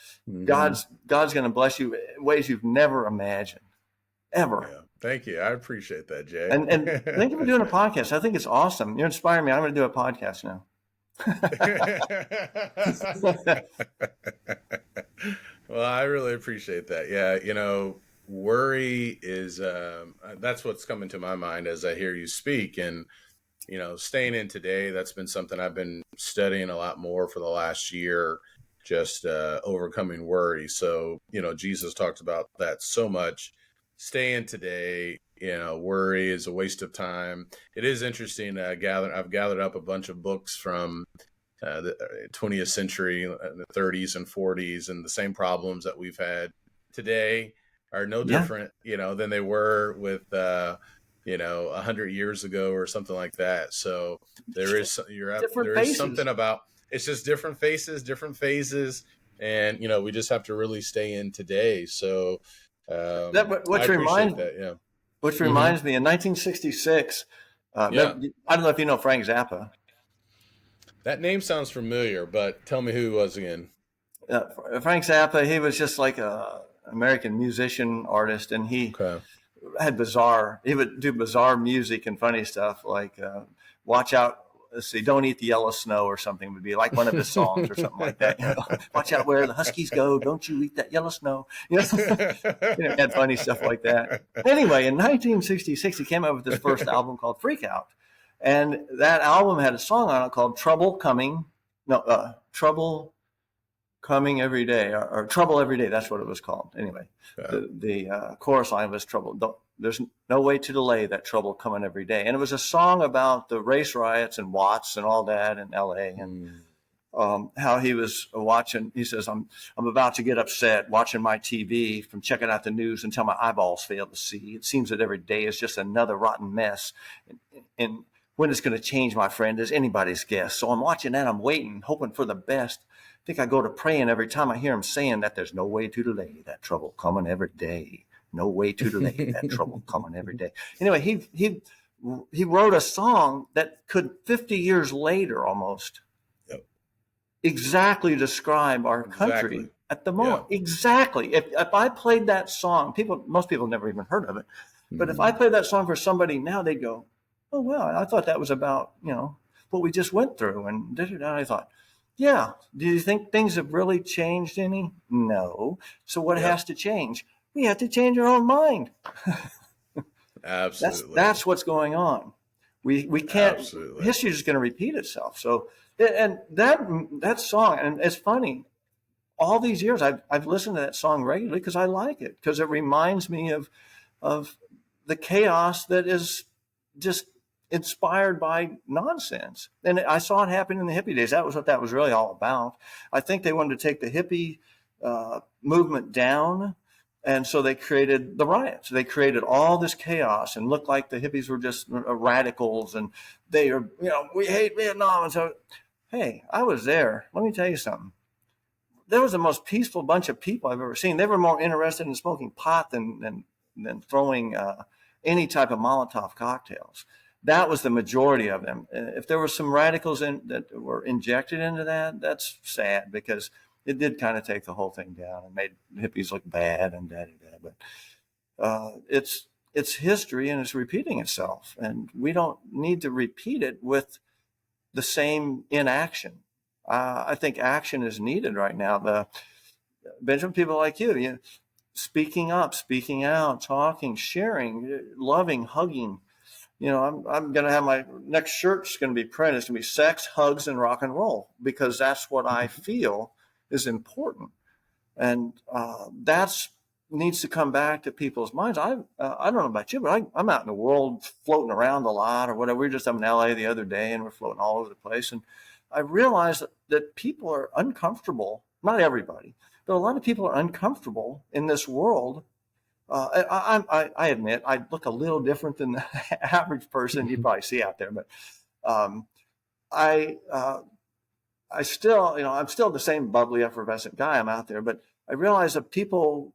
God's going to bless you in ways you've never imagined, ever. Yeah. Thank you. I appreciate that, Jay. And thank you for doing a podcast. I think it's awesome. You're inspiring me. I'm going to do a podcast now. Well, I really appreciate that. Yeah, worry is that's what's coming to my mind as I hear you speak. And staying in today, that's been something I've been studying a lot more for the last year, just overcoming worry. So Jesus talked about that so much, stay in today. Worry is a waste of time. It is interesting. I've gathered up a bunch of books from the 20th century, the 30s and 40s, and the same problems that we've had today are no Yeah, different, than they were with, 100 years ago or something like that. So there is different there is faces. something about it's just different faces, different phases, and we just have to really stay in today. So I Which appreciate reminds that. Yeah. which Hmm. reminds me, in 1966, Yeah. I don't know if you know Frank Zappa. That name sounds familiar, but tell me who he was again. Frank Zappa, he was just like a American musician artist, and Okay. he would do bizarre music and funny stuff like watch out. Let's see, don't eat the yellow snow or something would be like one of his songs or something like that. Watch out where the huskies go. Don't you eat that yellow snow. Had funny stuff like that. Anyway, in 1966, he came out with his first album called Freak Out. And that album had a song on it called Trouble Coming Every Day, or Trouble Every Day. That's what it was called. Anyway, Yeah. the chorus line was Trouble. There's no way to delay that trouble coming every day. And it was a song about the race riots and Watts and all that in LA. And Mm. how he was watching. He says, I'm about to get upset watching my TV from checking out the news until my eyeballs fail to see. It seems that every day is just another rotten mess. And when it's going to change, my friend, is anybody's guess. So I'm watching that. I'm waiting, hoping for the best. I think I go to praying every time I hear him saying that there's no way to delay that trouble coming every day. No way to delay that trouble coming every day. Anyway, he wrote a song that could 50 years later almost Yep. exactly describe our Exactly. country at the Yeah. moment. Exactly. If I played that song, most people never even heard of it. But if I Mm. played that song for somebody now, they'd go, "Oh well, I thought that was about what we just went through." And I thought, "Yeah. Do you think things have really changed any? No. So what Yep. has to change? We have to change our own mind. Absolutely. That's what's going on. We can't. Absolutely. History is going to repeat itself. So and that song, and it's funny. All these years, I've listened to that song regularly because I like it, because it reminds me of the chaos that is just inspired by nonsense. And I saw it happen in the hippie days. That was what that was really all about. I think they wanted to take the hippie movement down. And so they created the riots. They created all this chaos and looked like the hippies were just radicals and they are, we hate Vietnam. And so, hey, I was there. Let me tell you something. There was the most peaceful bunch of people I've ever seen. They were more interested in smoking pot than throwing any type of Molotov cocktails. That was the majority of them. If there were some radicals that were injected into that, that's sad, because it did kind of take the whole thing down and made hippies look bad and da da da. But it's history and it's repeating itself, and we don't need to repeat it with the same inaction. I think action is needed right now. Benjamin, people like you, speaking up, speaking out, talking, sharing, loving, hugging. I'm going to have my next shirt's going to be printed. It's going to be sex, hugs, and rock and roll, because that's what I feel is important. And that's needs to come back to people's minds. I don't know about you, but I'm out in the world floating around a lot or whatever. We were just up in LA the other day and we're floating all over the place. And I realized that people are uncomfortable. Not everybody, but a lot of people are uncomfortable in this world. I admit I look a little different than the average person you probably see out there, but um, I I still, I'm still the same bubbly, effervescent guy. I'm out there, but I realize that people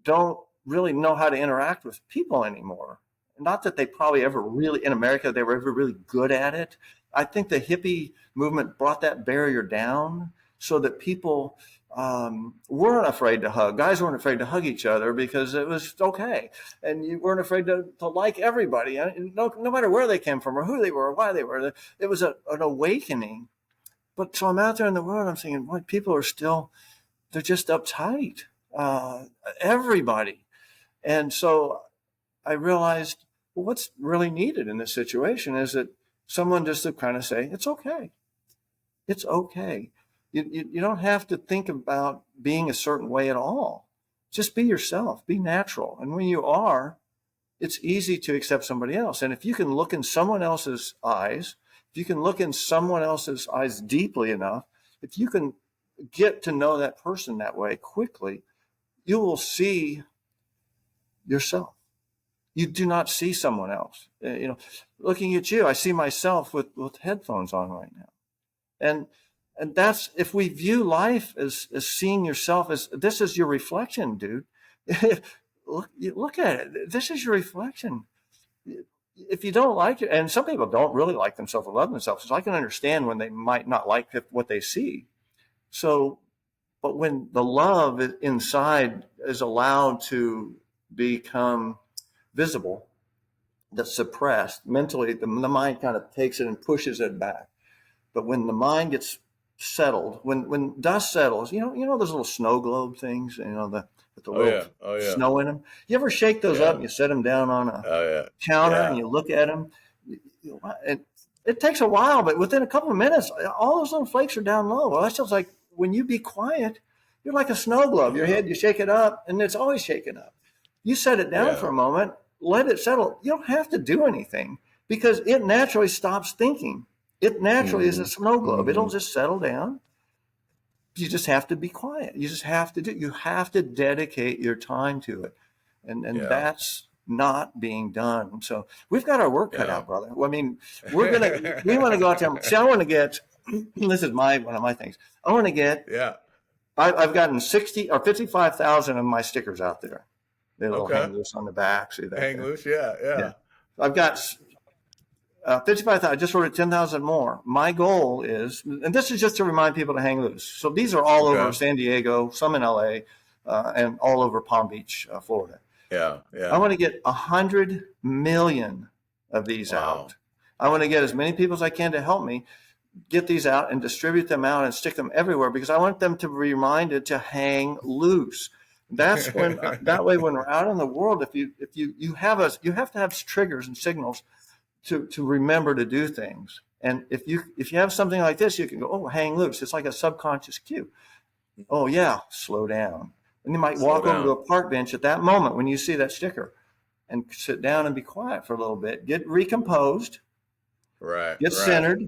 don't really know how to interact with people anymore. Not that they probably ever really, in America, they were ever really good at it. I think the hippie movement brought that barrier down so that people weren't afraid to hug. Guys weren't afraid to hug each other because it was okay. And you weren't afraid to like everybody, no matter where they came from or who they were or why they were. It was an awakening. But so I'm out there in the world, I'm thinking, boy, people are still, they're just uptight. Everybody. And so I realized, well, what's really needed in this situation is that someone just to kind of say, it's okay. It's okay. You don't have to think about being a certain way at all. just be yourself, be natural. And when you are, it's easy to accept somebody else. And if you can look in someone else's eyes, if you can look in someone else's eyes deeply enough, if you can get to know that person that way quickly, you will see yourself. You do not see someone else. Looking at you, I see myself with headphones on right now. And that's, if we view life as seeing yourself as, this is your reflection, dude. Look at it. This is your reflection. If you don't like it, and some people don't really like themselves or love themselves, so I can understand when they might not like what they see. So, but when the love inside is allowed to become visible, that's suppressed mentally, the mind kind of takes it and pushes it back. But when the mind gets settled, when dust settles, you know those little snow globe things, with the little snow in them. You ever shake those up and you set them down on a counter and you look at them? And it takes a while, but within a couple of minutes, all those little flakes are down low. Well, that's just like when you be quiet, you're like a snow globe. Your head, you shake it up, and it's always shaking up. You set it down for a moment, let it settle. You don't have to do anything because it naturally stops thinking. It naturally is a snow globe. It'll just settle down. You just have to be quiet. You just have to you have to dedicate your time to it. And that's not being done. So we've got our work cut out, brother. I mean, we want to go out there. See, I want to get, this is one of my things. I want to get, I've gotten 60 or 55,000 of my stickers out there. They little hang loose on the back. See that? Hang loose. Yeah. I've got 55,000. I just ordered 10,000 more. My goal is, and this is just to remind people to hang loose. So these are all over San Diego, some in LA, and all over Palm Beach, Florida. Yeah. I want to get 100 million of these out. I want to get as many people as I can to help me get these out and distribute them out and stick them everywhere, because I want them to be reminded to hang loose. That's when that way when we're out in the world, if you have to have triggers and signals to remember to do things. And if you have something like this, you can go, oh, hang loose. It's like a subconscious cue. Oh yeah, slow down. And you might walk over to a park bench at that moment when you see that sticker and sit down and be quiet for a little bit, get recomposed, get centered,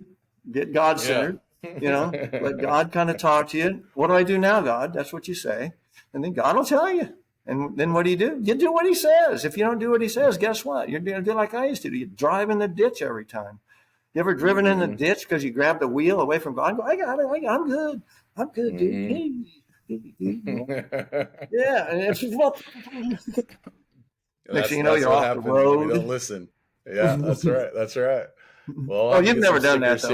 get God centered, let God kind of talk to you. What do I do now, God? That's what you say. And then God will tell you. And then what do? You do what he says. If you don't do what he says, guess what? You're going to do like I used to do. You drive in the ditch every time. You ever driven in the ditch because you grabbed the wheel away from God? I got it. I'm good. I'm good, dude. Yeah. And it's next thing you know, you're off the road. We don't listen. Yeah, that's right. That's right. Well, you've never done that, though.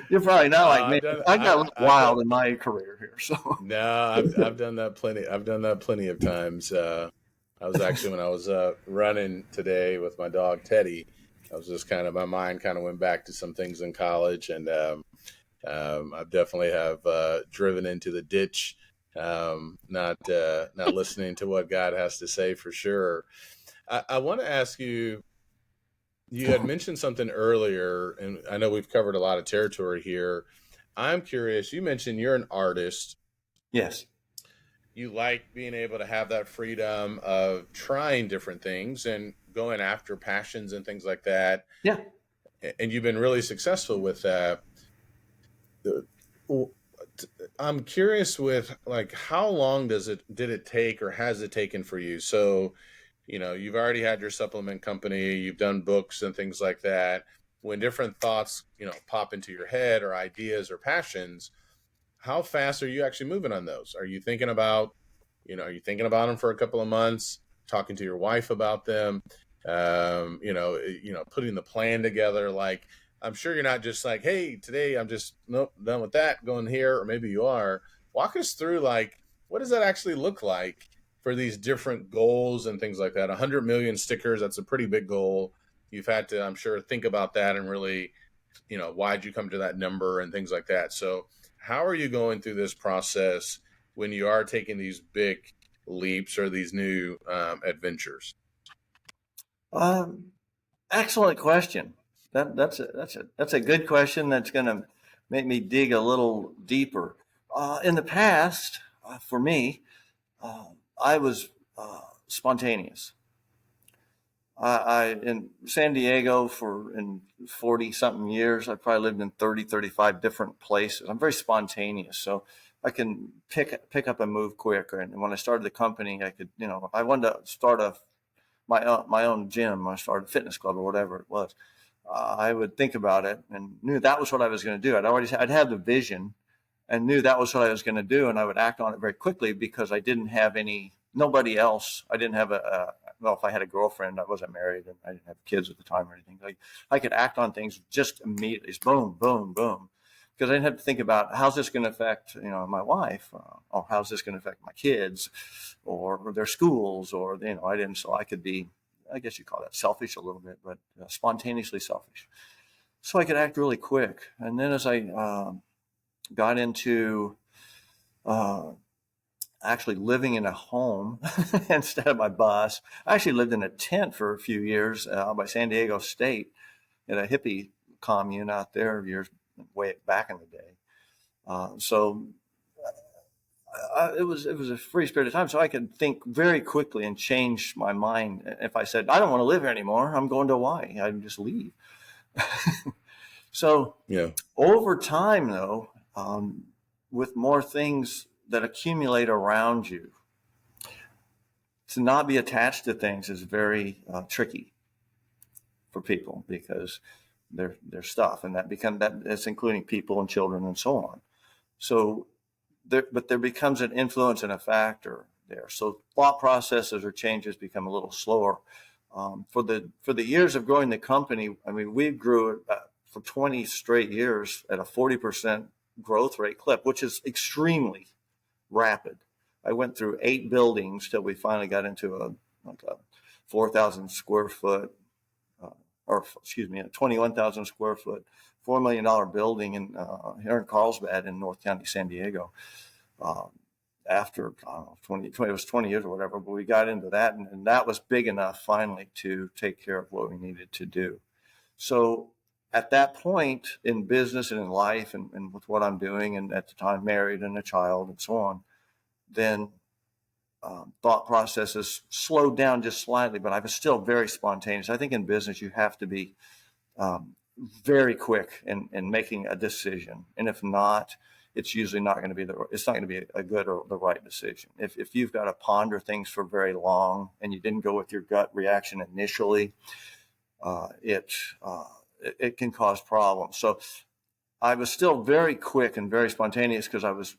You're probably not like me. I got a little wild in my career here. So no, I've done that plenty. I've done that plenty of times. I was actually, when I was running today with my dog Teddy, I was just my mind kind of went back to some things in college, and I definitely have driven into the ditch, not listening to what God has to say for sure. I want to ask you. You had mentioned something earlier, and I know we've covered a lot of territory here. I'm curious. You mentioned you're an artist. Yes. You like being able to have that freedom of trying different things and going after passions and things like that. Yeah. And you've been really successful with that. I'm curious with how long did it take, or has it taken for you? So, you've already had your supplement company, you've done books and things like that. When different thoughts, pop into your head, or ideas or passions, how fast are you actually moving on those? Are you thinking about them for a couple of months, talking to your wife about them, putting the plan together? Like, I'm sure you're not just like, hey, today I'm just done with that, going here, or maybe you are. Walk us through, what does that actually look like for these different goals and things like that? 100 million stickers, that's a pretty big goal. You've had to, I'm sure, think about that and really, why'd you come to that number and things like that. So how are you going through this process when you are taking these big leaps or these new adventures? Excellent question. That's a good question. That's going to make me dig a little deeper. In the past, for me, I was spontaneous. I in San Diego in 40 something years, I probably lived in 30, 35 different places. I'm very spontaneous. So I can pick up and move quick. And when I started the company, I could, I wanted to start my own gym. I started a fitness club or whatever it was. I would think about it and knew that was what I was going to do. I'd have the vision and knew that was what I was going to do. And I would act on it very quickly because I didn't have nobody else. I didn't have well, if I had a girlfriend, I wasn't married and I didn't have kids at the time or anything. Like I could act on things just immediately. It's boom, boom, boom. Because I didn't have to think about how's this going to affect, my wife, or how's this going to affect my kids, or their schools, or I didn't. So I could be, I guess you call that selfish a little bit, but spontaneously selfish. So I could act really quick. And then as I got into actually living in a home instead of my bus, I actually lived in a tent for a few years by San Diego State in a hippie commune out there years way back in the day. So it was a free spirit of time. So I could think very quickly and change my mind. If I said, I don't want to live here anymore, I'm going to Hawaii, I'd just leave. So Yeah. over time, though, with more things that accumulate around you, to not be attached to things is very tricky for people because they're stuff, and that's including people and children and so on. So there becomes an influence and a factor there. So thought processes or changes become a little slower. For the years of growing the company, I mean, we grew for 20 straight years at a 40% growth rate clip, which is extremely rapid. I went through 8 buildings till we finally got into a 4,000 square foot, a 21,000 square foot, $4 million building here in Carlsbad in North County, San Diego. After, I don't know, it was 20 years or whatever, but we got into that, and that was big enough finally to take care of what we needed to do. So at that point in business and in life and with what I'm doing, and at the time married and a child and so on, then thought processes slowed down just slightly, but I was still very spontaneous. I think in business you have to be very quick in making a decision, and if not, it's usually not going to be a good or the right decision. If you've got to ponder things for very long and you didn't go with your gut reaction initially, it can cause problems. So I was still very quick and very spontaneous because I was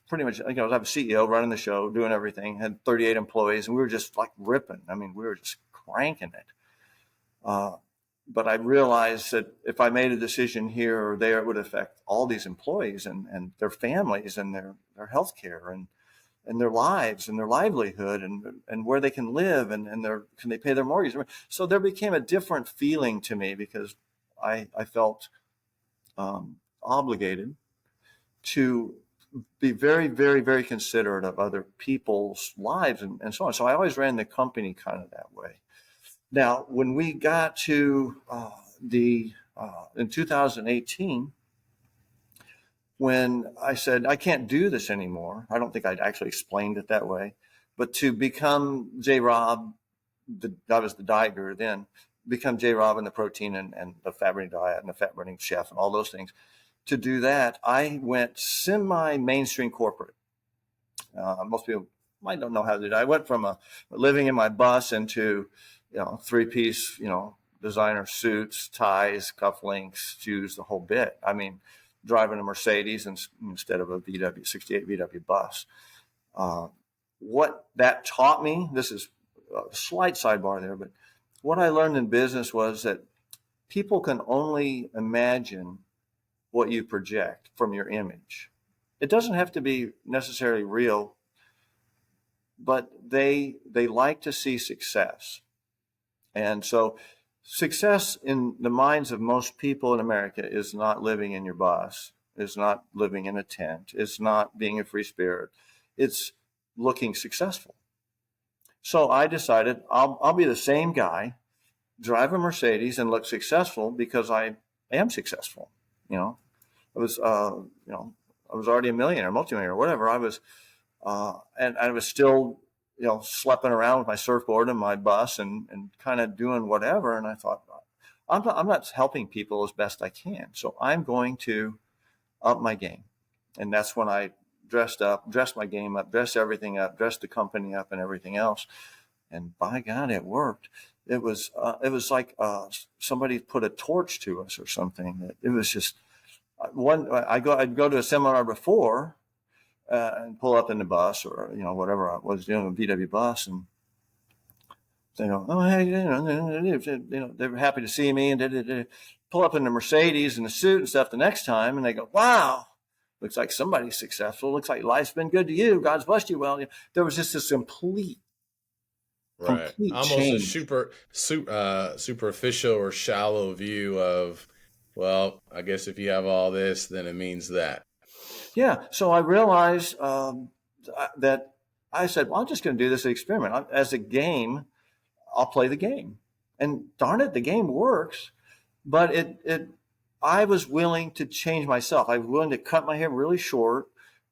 pretty much, I was a CEO running the show, doing everything, had 38 employees, and we were just like ripping. I mean, we were just cranking it. But I realized that if I made a decision here or there, it would affect all these employees and their families and their health care and their lives and their livelihood and where they can live and can they pay their mortgage. So there became a different feeling to me because I felt obligated to be very, very, very considerate of other people's lives and so on. So I always ran the company kind of that way. Now, when we got to in 2018, when I said, I can't do this anymore, I don't think I'd actually explained it that way, but to become Jay Robb, I was the diet guru then, become Jay Robb and the protein and the fat burning diet and the fat burning chef and all those things. To do that, I went semi-mainstream corporate. Most people might don't know how to do that. I went from living in my bus into 3-piece, designer suits, ties, cufflinks, shoes, the whole bit. I mean, driving a Mercedes instead of a 68 VW bus. What that taught me, this is a slight sidebar there, but what I learned in business was that people can only imagine what you project from your image. It doesn't have to be necessarily real, but they like to see success. And so success in the minds of most people in America is not living in your bus, is not living in a tent, it's not being a free spirit. It's looking successful. So I decided I'll be the same guy, drive a Mercedes and look successful because I am successful. I was I was already a millionaire, multimillionaire, whatever. I was and I was still schlepping around with my surfboard and my bus and kind of doing whatever. And I thought, I'm not helping people as best I can. So I'm going to up my game. And that's when I dressed my game up, dressed everything up, dressed the company up and everything else. And by God, it worked. It was like somebody put a torch to us or something. It was just I'd go to a seminar before and pull up in the bus or whatever I was doing, a VW bus, and they go, oh hey, they were happy to see me, and pull up in the Mercedes and the suit and stuff the next time, and they go, wow, looks like somebody's successful. Looks like life's been good to you. God's blessed you well. There was just this complete Almost change. a superficial or shallow view of, well, I guess if you have all this, then it means that. Yeah. So I realized that I said, well, I'm just going to do this experiment. As a game, I'll play the game. And darn it, the game works. But I was willing to change myself. I was willing to cut my hair really short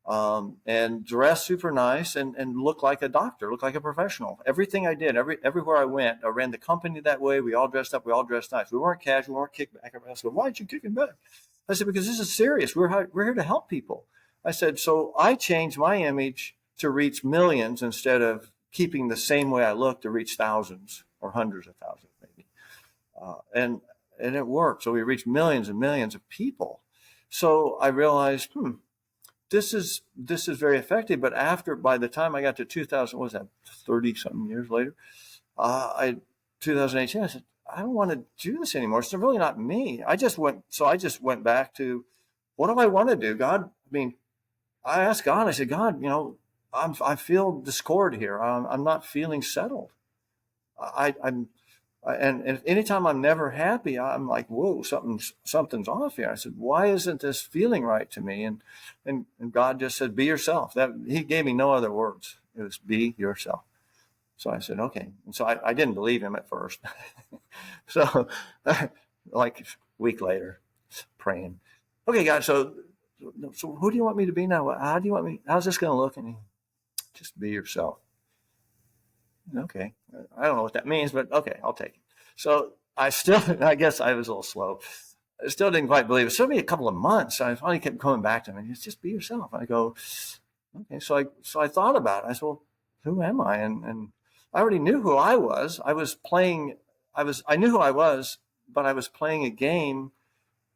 and dress super nice and look like a doctor, look like a professional. Everything I did, everywhere I went, I ran the company that way. We all dressed up. We all dressed nice. We weren't casual. We weren't kickback. I said, why aren't you kicking back? I said, because this is serious. We're here to help people. I said, so I changed my image to reach millions instead of keeping the same way I look to reach thousands or hundreds of thousands, maybe. And it worked. So we reached millions and millions of people. So I realized, this is very effective. But by the time I got to 2000, what was that, 30 something years later, 2018, I said, I don't want to do this anymore. It's really not me. I just went back to, what do I want to do? God, I asked God, I said, God, I feel discord here. I'm not feeling settled. And anytime I'm never happy, I'm like, whoa, something's off here. I said, why isn't this feeling right to me? And God just said, be yourself. He gave me no other words. It was be yourself. So I said, okay. And so I didn't believe him at first. So like a week later, praying, okay, God, so who do you want me to be now? How's this going to look? And just be yourself. Okay. I don't know what that means, but okay, I'll take it. So I guess I was a little slow. I still didn't quite believe it. It took me a couple of months. I finally kept coming back to him, and just be yourself. I go, okay. So I thought about it. I said, well, who am I? And I already knew who I was. I knew who I was, but I was playing a game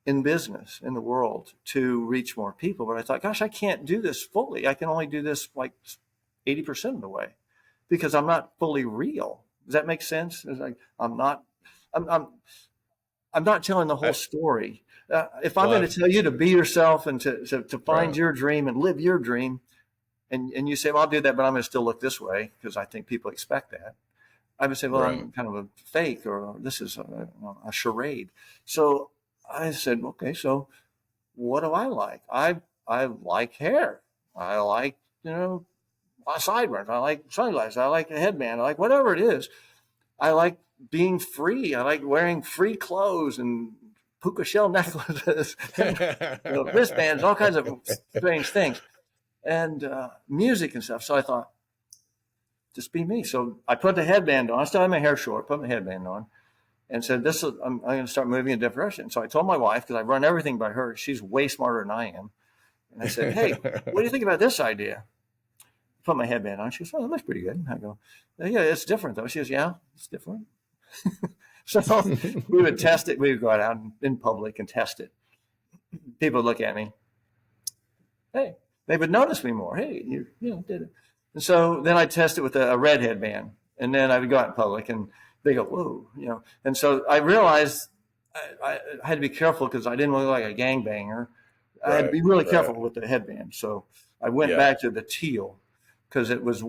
in business, in the world, to reach more people. But I thought, gosh, I can't do this fully. I can only do this like 80% of the way, because I'm not fully real. Does that make sense? It's like I'm not telling the whole story. If I'm going to tell you to be yourself and to find your dream and live your dream, and you say, well, I'll do that, but I'm going to still look this way because I think people expect that. I would say, well, I'm kind of a fake, or this is a charade. So I said, okay, so what do I like? I like hair. I like, sideburns. I like sunglasses. I like a headband. I like whatever it is. I like being free. I like wearing free clothes and puka shell necklaces, wristbands, all kinds of strange things, and music and stuff. So I thought, just be me. So I put the headband on. I still had my hair short. Put my headband on, and said, I'm going to start moving in a different direction. So I told my wife, because I run everything by her. She's way smarter than I am. And I said, hey, what do you think about this idea? Put my headband on. She goes, oh, that looks pretty good. I go, yeah, it's different though. She goes, yeah, it's different. So we would test it. We would go out in public and test it. People would look at me. Hey, they would notice me more. Hey, you did it. And so then I'd test it with a red headband. And then I would go out in public and they go, whoa, And so I realized I had to be careful because I didn't look like a gangbanger. I had to be really careful with the headband. So I went back to the teal because it was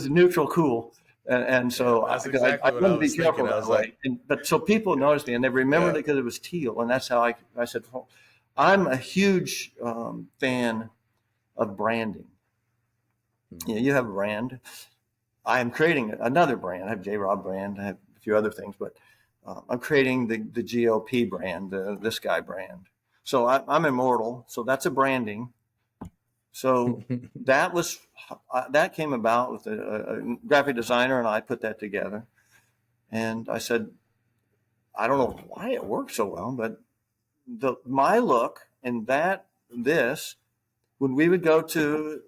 neutral cool. And so that's exactly I wouldn't be careful that way. But so people noticed me and they remembered it because it was teal. And that's how I said, I'm a huge fan of branding. You have a brand. I am creating another brand. I have Jay Robb brand. I have a few other things, but I'm creating the G.O.P brand, this guy brand. So I'm immortal. So that's a branding. So that came about with a graphic designer, and I put that together. And I said, I don't know why it worked so well, but my look and this, when we would go to,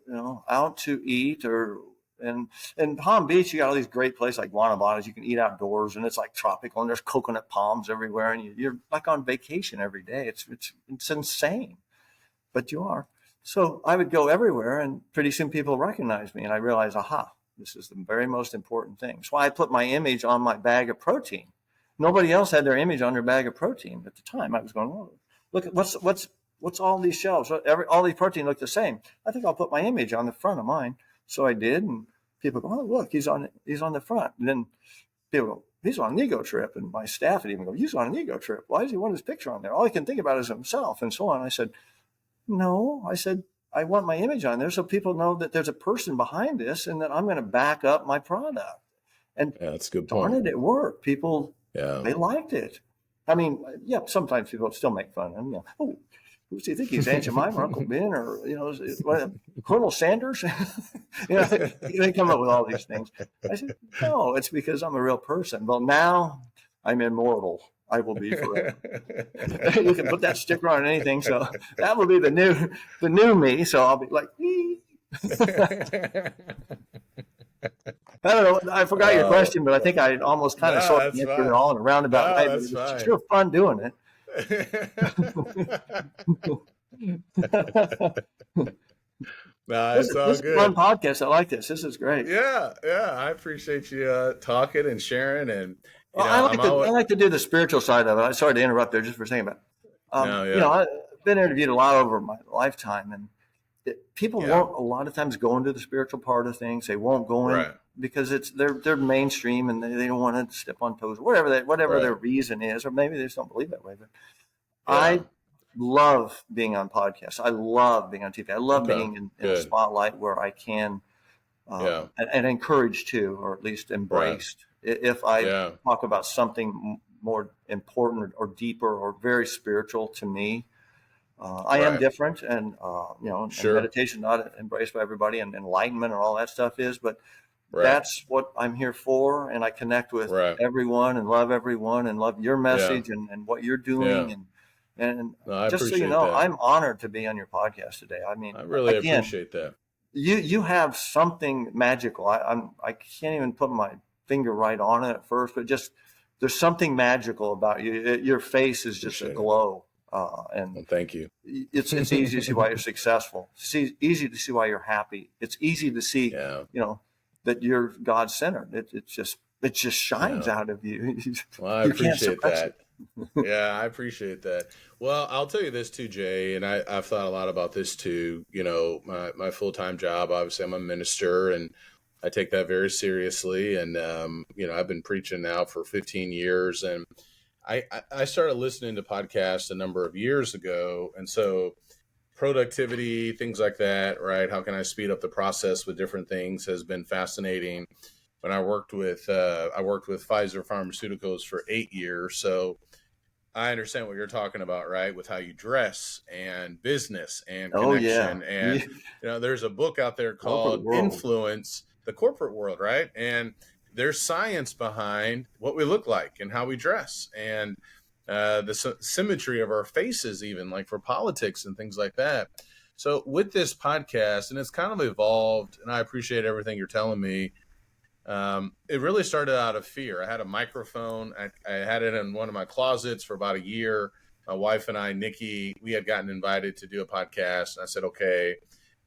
out to eat or in Palm Beach, you got all these great places like Guanabanas. You can eat outdoors, and it's like tropical, and there's coconut palms everywhere, and you're like on vacation every day. It's insane, but you are. So I would go everywhere, and pretty soon people recognize me, and I realize, aha, this is the very most important thing. That's why I put my image on my bag of protein. Nobody else had their image on their bag of protein at the time. I was going, oh, look at what's all these shelves? All these protein look the same. I think I'll put my image on the front of mine. So I did, and people go, oh, look, he's on the front. And then people go, he's on an ego trip. And my staff would even go, he's on an ego trip. Why does he want his picture on there? All he can think about is himself, and so on. I said, no, I want my image on there so people know that there's a person behind this and that I'm going to back up my product. And that's a good point. Darn it worked. People, they liked it. I mean, sometimes people still make fun of him. Oh, who does he think he's, Aunt Jemima or Uncle Ben or, Colonel Sanders? They come up with all these things. I said, no, it's because I'm a real person. Well, now I'm immortal. I will be forever. You can put that sticker on anything. So that will be the new me. So I'll be like, I don't know. I forgot your question, but I think I almost kind of sort of answered it all in a roundabout way. It's sure fun doing it. It's all this good. Is a fun podcast. I like this. This is great. Yeah. I appreciate you talking and sharing. And I like to do the spiritual side of it. I'm sorry to interrupt there just for a second, but I've been interviewed a lot over my lifetime, and people won't a lot of times go into the spiritual part of things. They won't go in because they're mainstream and they don't want to step on toes, whatever their reason is, or maybe they just don't believe that way. But I love being on podcasts. I love being on TV. I love being in a spotlight where I can and encouraged to, or at least embraced. If I talk about something more important or deeper or very spiritual to me, I am different, and and meditation not embraced by everybody, and enlightenment and all that stuff is, but that's what I'm here for, and I connect with everyone and love your message and what you're doing, and just so you know, I'm honored to be on your podcast today. I mean, I really appreciate that. You have something magical. I can't even put my finger right on it at first, but just there's something magical about you. Your face is just aglow. And thank you. It's easy to see why you're successful. It's easy to see why you're happy. It's easy to see, that you're God-centered. It just shines out of you. Well, I appreciate that. I appreciate that. Well, I'll tell you this too, Jay, and I've thought a lot about this too. My full-time job, obviously I'm a minister, and I take that very seriously. And, I've been preaching now for 15 years, and I started listening to podcasts a number of years ago. And so productivity, things like that, right? How can I speed up the process with different things has been fascinating. When I worked with Pfizer Pharmaceuticals for 8 years. So I understand what you're talking about, right? With how you dress and business and connection. And, there's a book out there called Influence, the Corporate World, right? And there's science behind what we look like and how we dress, and the symmetry of our faces, even like for politics and things like that. So with this podcast, and it's kind of evolved, and I appreciate everything you're telling me. It really started out of fear. I had a microphone. I had it in one of my closets for about a year. My wife and I, Nikki, we had gotten invited to do a podcast. And I said, okay.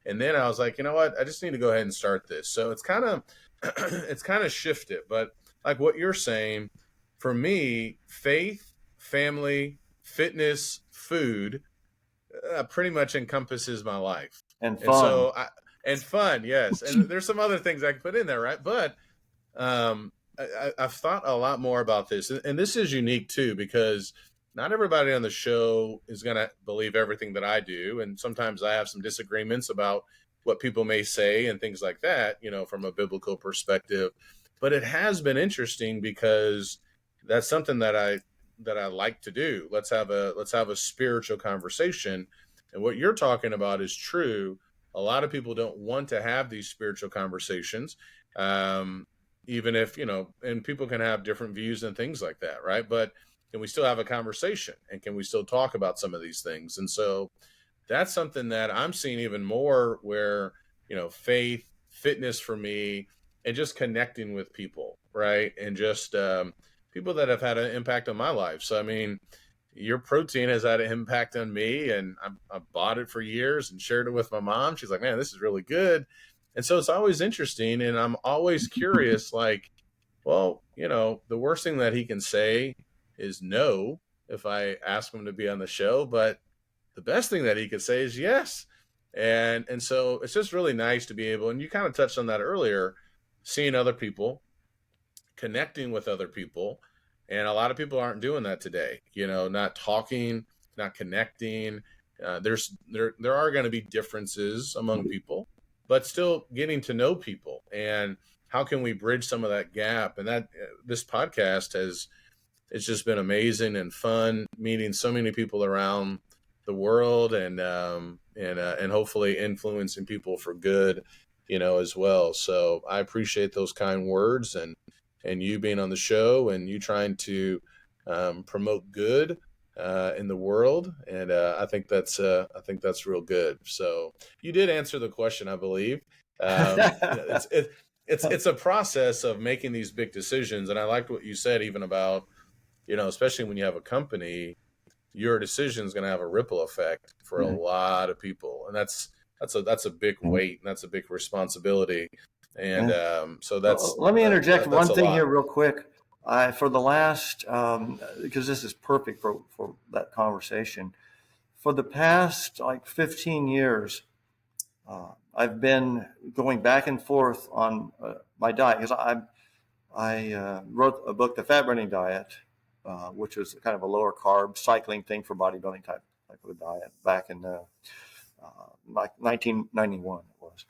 And then I was like, you know what? I just need to go ahead and start this. So it's kind of shifted, but like what you're saying, for me, faith, family, fitness, food, pretty much encompasses my life. And fun. And fun, yes. And there's some other things I can put in there, right? But I've thought a lot more about this. And this is unique too, because not everybody on the show is going to believe everything that I do. And sometimes I have some disagreements about what people may say and things like that, from a biblical perspective. But it has been interesting because that's something that I like to do. Let's have a spiritual conversation. And what you're talking about is true. a lot of people don't want to have these spiritual conversations. Even if, and people can have different views and things like that, right? But can we still have a conversation, and can we still talk about some of these things? And so that's something that I'm seeing even more, where, faith, fitness for me, and just connecting with people, right? And just people that have had an impact on my life. So, I mean, your protein has had an impact on me, and I bought it for years and shared it with my mom. She's like, man, this is really good. And so it's always interesting. And I'm always curious, like, well, the worst thing that he can say is no if I ask him to be on the show. But the best thing that he could say is yes. And so it's just really nice to be able, and you kind of touched on that earlier, seeing other people, connecting with other people. And a lot of people aren't doing that today, not talking, not connecting. There are going to be differences among people, but still getting to know people. And how can we bridge some of that gap? And that this podcast it's just been amazing and fun, meeting so many people around the world, and hopefully influencing people for good, as well. So I appreciate those kind words, and you being on the show, and you trying to promote good in the world. And I think that's real good. So you did answer the question, I believe. It's a process of making these big decisions, and I liked what you said, even about, especially when you have a company, your decision is going to have a ripple effect for a lot of people, and that's a big weight, and that's a big responsibility. And so let me interject that's one a thing lot. here real quick. For the last, because this is perfect for that conversation, for the past like 15 years, I've been going back and forth on my diet, because I wrote a book, The Fat Burning Diet, which was kind of a lower carb cycling thing for bodybuilding type of a diet back in like 1991 it was.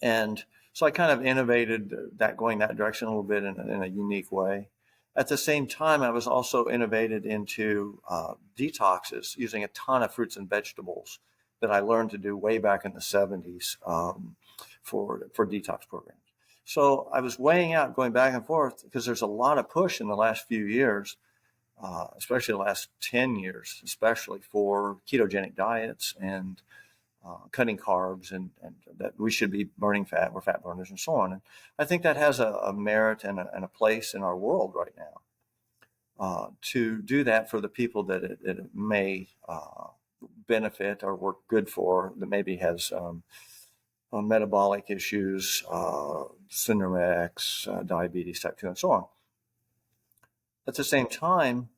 And so I kind of innovated that, going that direction a little bit in a unique way. At the same time, I was also innovated into detoxes using a ton of fruits and vegetables that I learned to do way back in the 70s for detox programs. So I was weighing out, going back and forth, because there's a lot of push in the last few years, especially the last 10 years, especially for ketogenic diets and cutting carbs, and that we should be burning fat, we're fat burners, and so on. And I think that has a merit and a place in our world right now, to do that for the people that it may benefit or work good for, that maybe has metabolic issues, syndrome X, diabetes type 2, and so on. At the same time,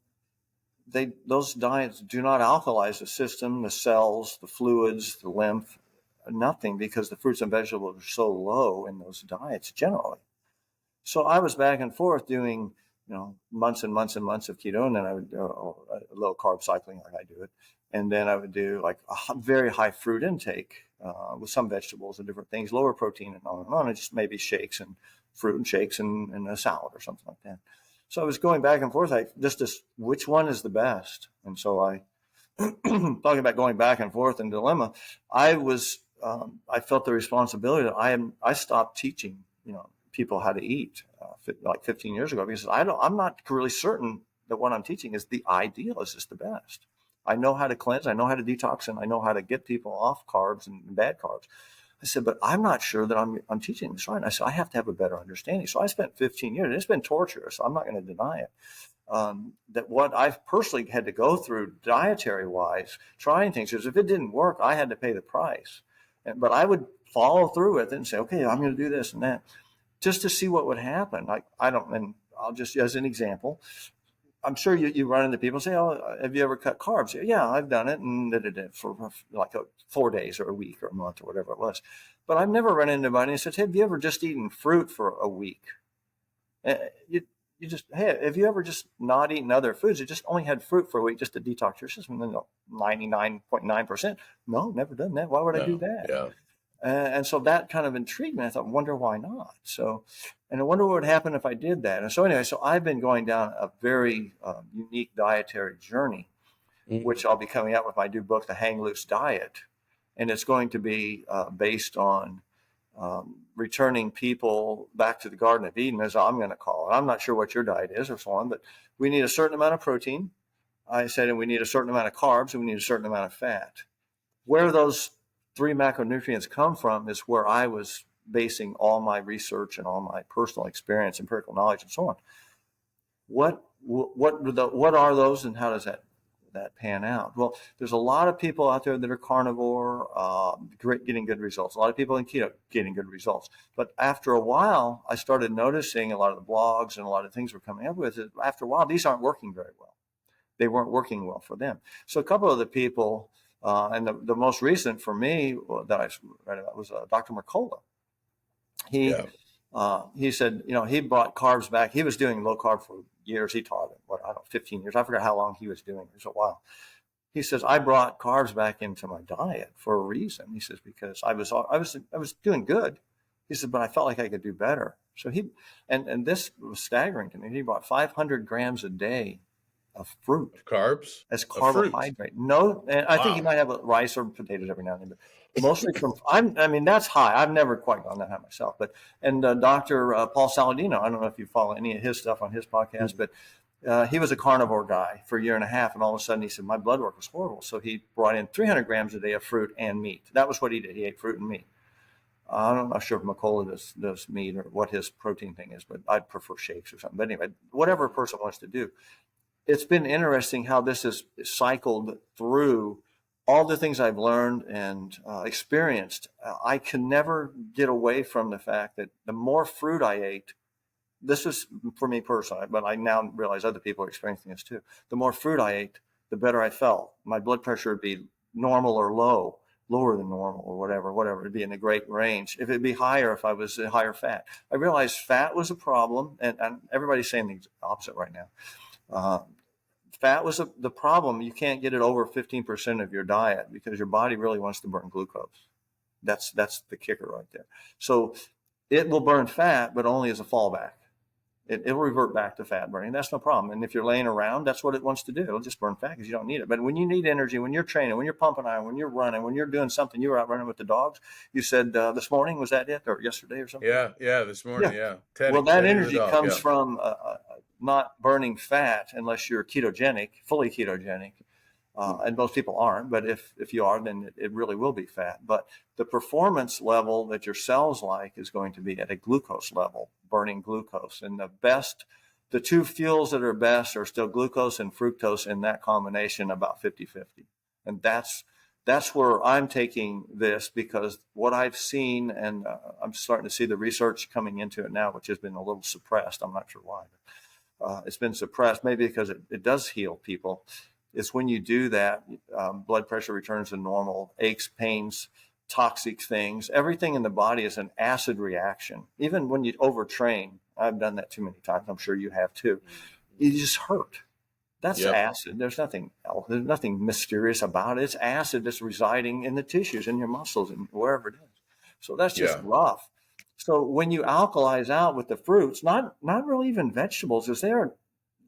those diets do not alkalize the system, the cells, the fluids, the lymph, nothing, because the fruits and vegetables are so low in those diets generally. So I was back and forth doing, months and months and months of keto, and then I would do low carb cycling like I do it. And then I would do like a very high fruit intake with some vegetables and different things, lower protein, and on and on, and just maybe shakes and fruit and shakes and a salad or something like that. So I was going back and forth, just which one is the best? And so talking about going back and forth and dilemma, I felt the responsibility that I stopped teaching, people how to eat like 15 years ago, because I'm not really certain that what I'm teaching is the ideal, is just the best. I know how to cleanse, I know how to detox, and I know how to get people off carbs and bad carbs. I said, but I'm not sure that I'm teaching this right. And I said, I have to have a better understanding. So I spent 15 years, and it's been torturous. I'm not going to deny it. That what I've personally had to go through dietary wise, trying things, because if it didn't work, I had to pay the price. But I would follow through with it and say, okay, I'm going to do this and that, just to see what would happen. Like, and I'll just, as an example, I'm sure you run into people and say, oh, have you ever cut carbs? Yeah, I've done it, and did it for like 4 days or a week or a month or whatever it was. But I've never run into anybody and said, hey, have you ever just eaten fruit for a week? You just, hey, have you ever just not eaten other foods? You just only had fruit for a week just to detox your system? 99.9%. No, never done that. Why would I do that? Yeah. And so that kind of intrigued me. I thought, wonder why not? So, and I wonder what would happen if I did that. And so anyway, so I've been going down a very unique dietary journey, which I'll be coming out with my new book, The Hang Loose Diet, and it's going to be based on returning people back to the Garden of Eden, as I'm going to call it. I'm not sure what your diet is or so on, but we need a certain amount of protein. I said, and we need a certain amount of carbs, and we need a certain amount of fat. Where those 3 macronutrients come from is where I was basing all my research and all my personal experience, empirical knowledge, and so on. What are those, and how does that pan out? Well, there's a lot of people out there that are carnivore, getting good results. A lot of people in keto getting good results. But after a while, I started noticing a lot of the blogs and a lot of things we're coming up with. After a while, these aren't working very well. They weren't working well for them. So a couple of the people, and the most recent for me that I read about was Dr. Mercola. He said, he brought carbs back. He was doing low carb for years. He taught it, 15 years. I forgot how long he was doing it. It was a while. He says, I brought carbs back into my diet for a reason. He says, because I was doing good. He said, but I felt like I could do better. So and this was staggering to me. He brought 500 grams a day of fruit, carbs as carbohydrate. No, and I think he might have rice or potatoes every now and then, but mostly from. That's high. I've never quite gone that high myself. But Dr. Paul Saladino, I don't know if you follow any of his stuff on his podcast, but he was a carnivore guy for a year and a half, and all of a sudden he said my blood work was horrible. So he brought in 300 grams a day of fruit and meat. That was what he did. He ate fruit and meat. I'm not sure if Mercola does meat or what his protein thing is, but I'd prefer shakes or something. But anyway, whatever a person wants to do. It's been interesting how this has cycled through all the things I've learned and experienced. I can never get away from the fact that the more fruit I ate, this is for me personally, but I now realize other people are experiencing this too. The more fruit I ate, the better I felt. My blood pressure would be normal or lower than normal or whatever. It'd be in a great range. If it'd be higher, if I was higher fat. I realized fat was a problem, and everybody's saying the opposite right now. Fat was the problem. You can't get it over 15% of your diet because your body really wants to burn glucose. That's the kicker right there. So it will burn fat, but only as a fallback. It'll revert back to fat burning. That's no problem. And if you're laying around, that's what it wants to do. It'll just burn fat because you don't need it. But when you need energy, when you're training, when you're pumping iron, when you're running, when you're doing something, you were out running with the dogs. You said this morning, was that it, or yesterday or something? Yeah, this morning. Yeah. Well, that energy comes from not burning fat unless you're ketogenic, fully ketogenic. And most people aren't, but if you are, then it really will be fat. But the performance level that your cells like is going to be at a glucose level, burning glucose. And the two fuels that are best are still glucose and fructose in that combination, about 50-50. And that's where I'm taking this, because what I've seen, and I'm starting to see the research coming into it now, which has been a little suppressed. I'm not sure why, but it's been suppressed, maybe because it does heal people. Is when you do that, blood pressure returns to normal, aches, pains, toxic things. Everything in the body is an acid reaction. Even when you overtrain, I've done that too many times. I'm sure you have too. You just hurt. That's acid. There's nothing else. There's nothing mysterious about it. It's acid that's residing in the tissues, in your muscles, and wherever it is. So that's just rough. So when you alkalize out with the fruits, not really even vegetables, because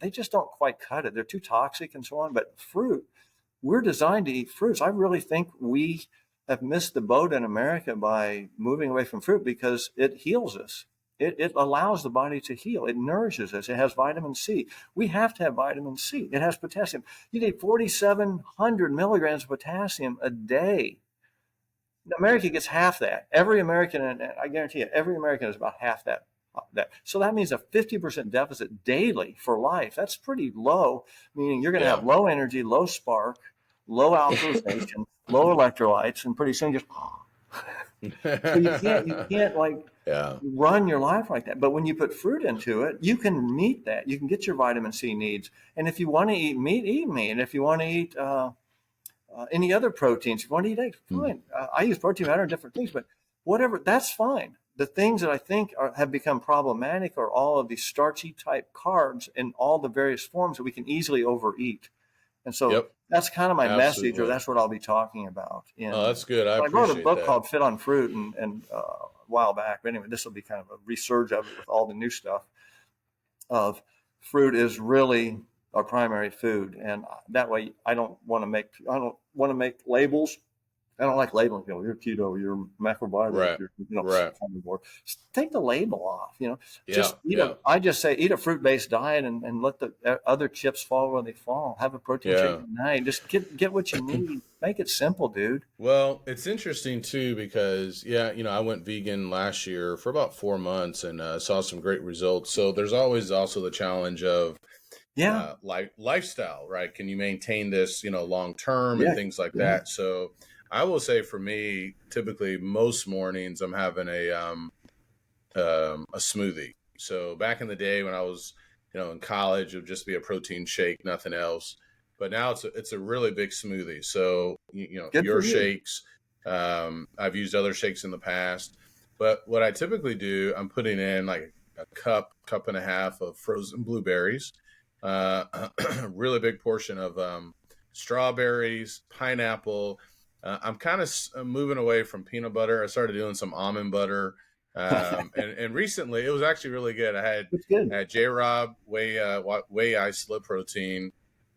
they just don't quite cut it. They're too toxic and so on. But fruit, we're designed to eat fruits. I really think we have missed the boat in America by moving away from fruit, because it heals us. It allows the body to heal. It nourishes us. It has vitamin C. We have to have vitamin C. It has potassium. You need 4,700 milligrams of potassium a day. America gets half that. Every American, and I guarantee you, every American is about half that. So that means a 50% deficit daily for life. That's pretty low, meaning you're going to have low energy, low spark, low alkalization, low electrolytes, and pretty soon just so you can't run your life like that. But when you put fruit into it, you can meet that. You can get your vitamin C needs. And if you want to eat meat, eat meat. And if you want to eat any other proteins, if you want to eat eggs, fine. I use protein powder and different things, but whatever, that's fine. The things that I think have become problematic are all of these starchy type carbs in all the various forms that we can easily overeat. And so that's kind of my message, or that's what I'll be talking about. That's good. I wrote a book called Fit on Fruit and a while back. But anyway, this will be kind of a resurge of it with all the new stuff of fruit is really our primary food. And that way I don't want to make labels I don't like labeling people. You're keto, you're macrobiotic, Right. you're Right. carnivore. Just take the label off. Yeah. I just say eat a fruit-based diet and let the other chips fall where they fall. Have a protein shake Yeah. at night. Just get what you need. Make it simple, dude. Well, it's interesting too because I went vegan last year for about 4 months and saw some great results. So there's always also the challenge of Yeah. lifestyle, right? Can you maintain this, long term and Yeah. things like Yeah. that? So I will say for me, typically most mornings I'm having a smoothie. So back in the day when I was, in college, it would just be a protein shake, nothing else. But now it's a really big smoothie. So Good for your you. shakes, I've used other shakes in the past, but what I typically do, I'm putting in like a cup and a half of frozen blueberries, a really big portion of strawberries, pineapple. I'm kind of moving away from peanut butter. I started doing some almond butter. And recently it was actually really good. It's good. I had J Robb whey isolate protein,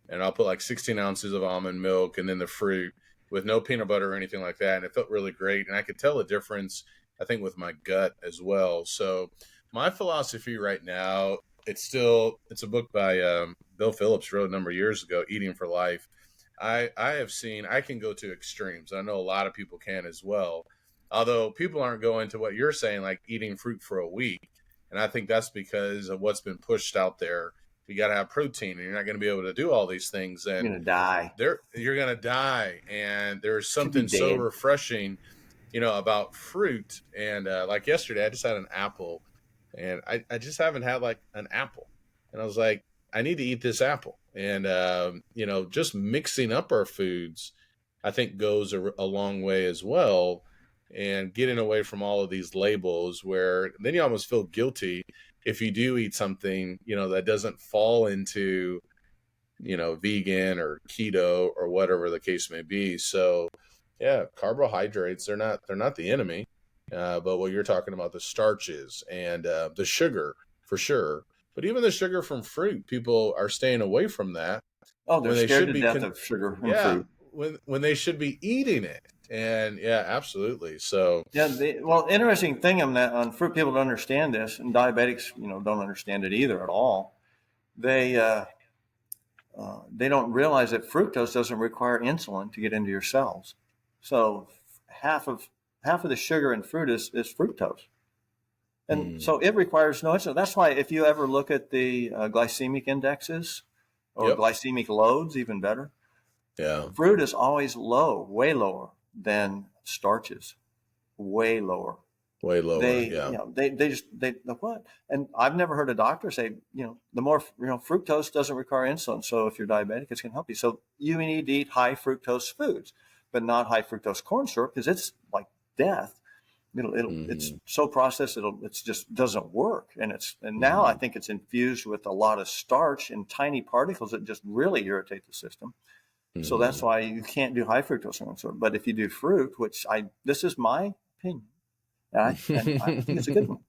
and I'll put like 16 ounces of almond milk and then the fruit with no peanut butter or anything like that. And it felt really great. And I could tell a difference, I think, with my gut as well. So my philosophy right now, it's a book by Bill Phillips, wrote a number of years ago, Eating for Life. I have seen I can go to extremes. I know a lot of people can as well. Although people aren't going to what you're saying, like eating fruit for a week. And I think that's because of what's been pushed out there. You got to have protein and you're not going to be able to do all these things. You're And gonna die. you're going to die. And there's Could be something so dead. refreshing, about fruit. And like yesterday, I just had an apple and I just haven't had like an apple. And I was like, I need to eat this apple. And, just mixing up our foods, I think goes a long way as well. And getting away from all of these labels where then you almost feel guilty if you do eat something, that doesn't fall into, vegan or keto or whatever the case may be. So yeah, carbohydrates, they're not the enemy. But what you're talking about, the starches and the sugar for sure. But even the sugar from fruit, people are staying away from that Oh, they're when they scared should to be, death of sugar and yeah, fruit. when they should be eating it. And yeah, absolutely. So Yeah. Well, interesting thing on fruit, people don't understand this, and diabetics, don't understand it either at all. They they don't realize that fructose doesn't require insulin to get into your cells. So half of the sugar in fruit is fructose, and so it requires no insulin. That's why if you ever look at the glycemic indexes or yep, glycemic loads, even better, yeah, fruit is always low, way lower than starches, way lower. way lower. They, Yeah, the what? And I've never heard a doctor say, the more, fructose doesn't require insulin. So if you're diabetic, it's going to help you. So you need to eat high fructose foods, but not high fructose corn syrup because it's like death. It's so processed, it just doesn't work. And now I think it's infused with a lot of starch and tiny particles that just really irritate the system. So that's why you can't do high fructose corn syrup. But if you do fruit, this is my opinion, and I think it's a good one,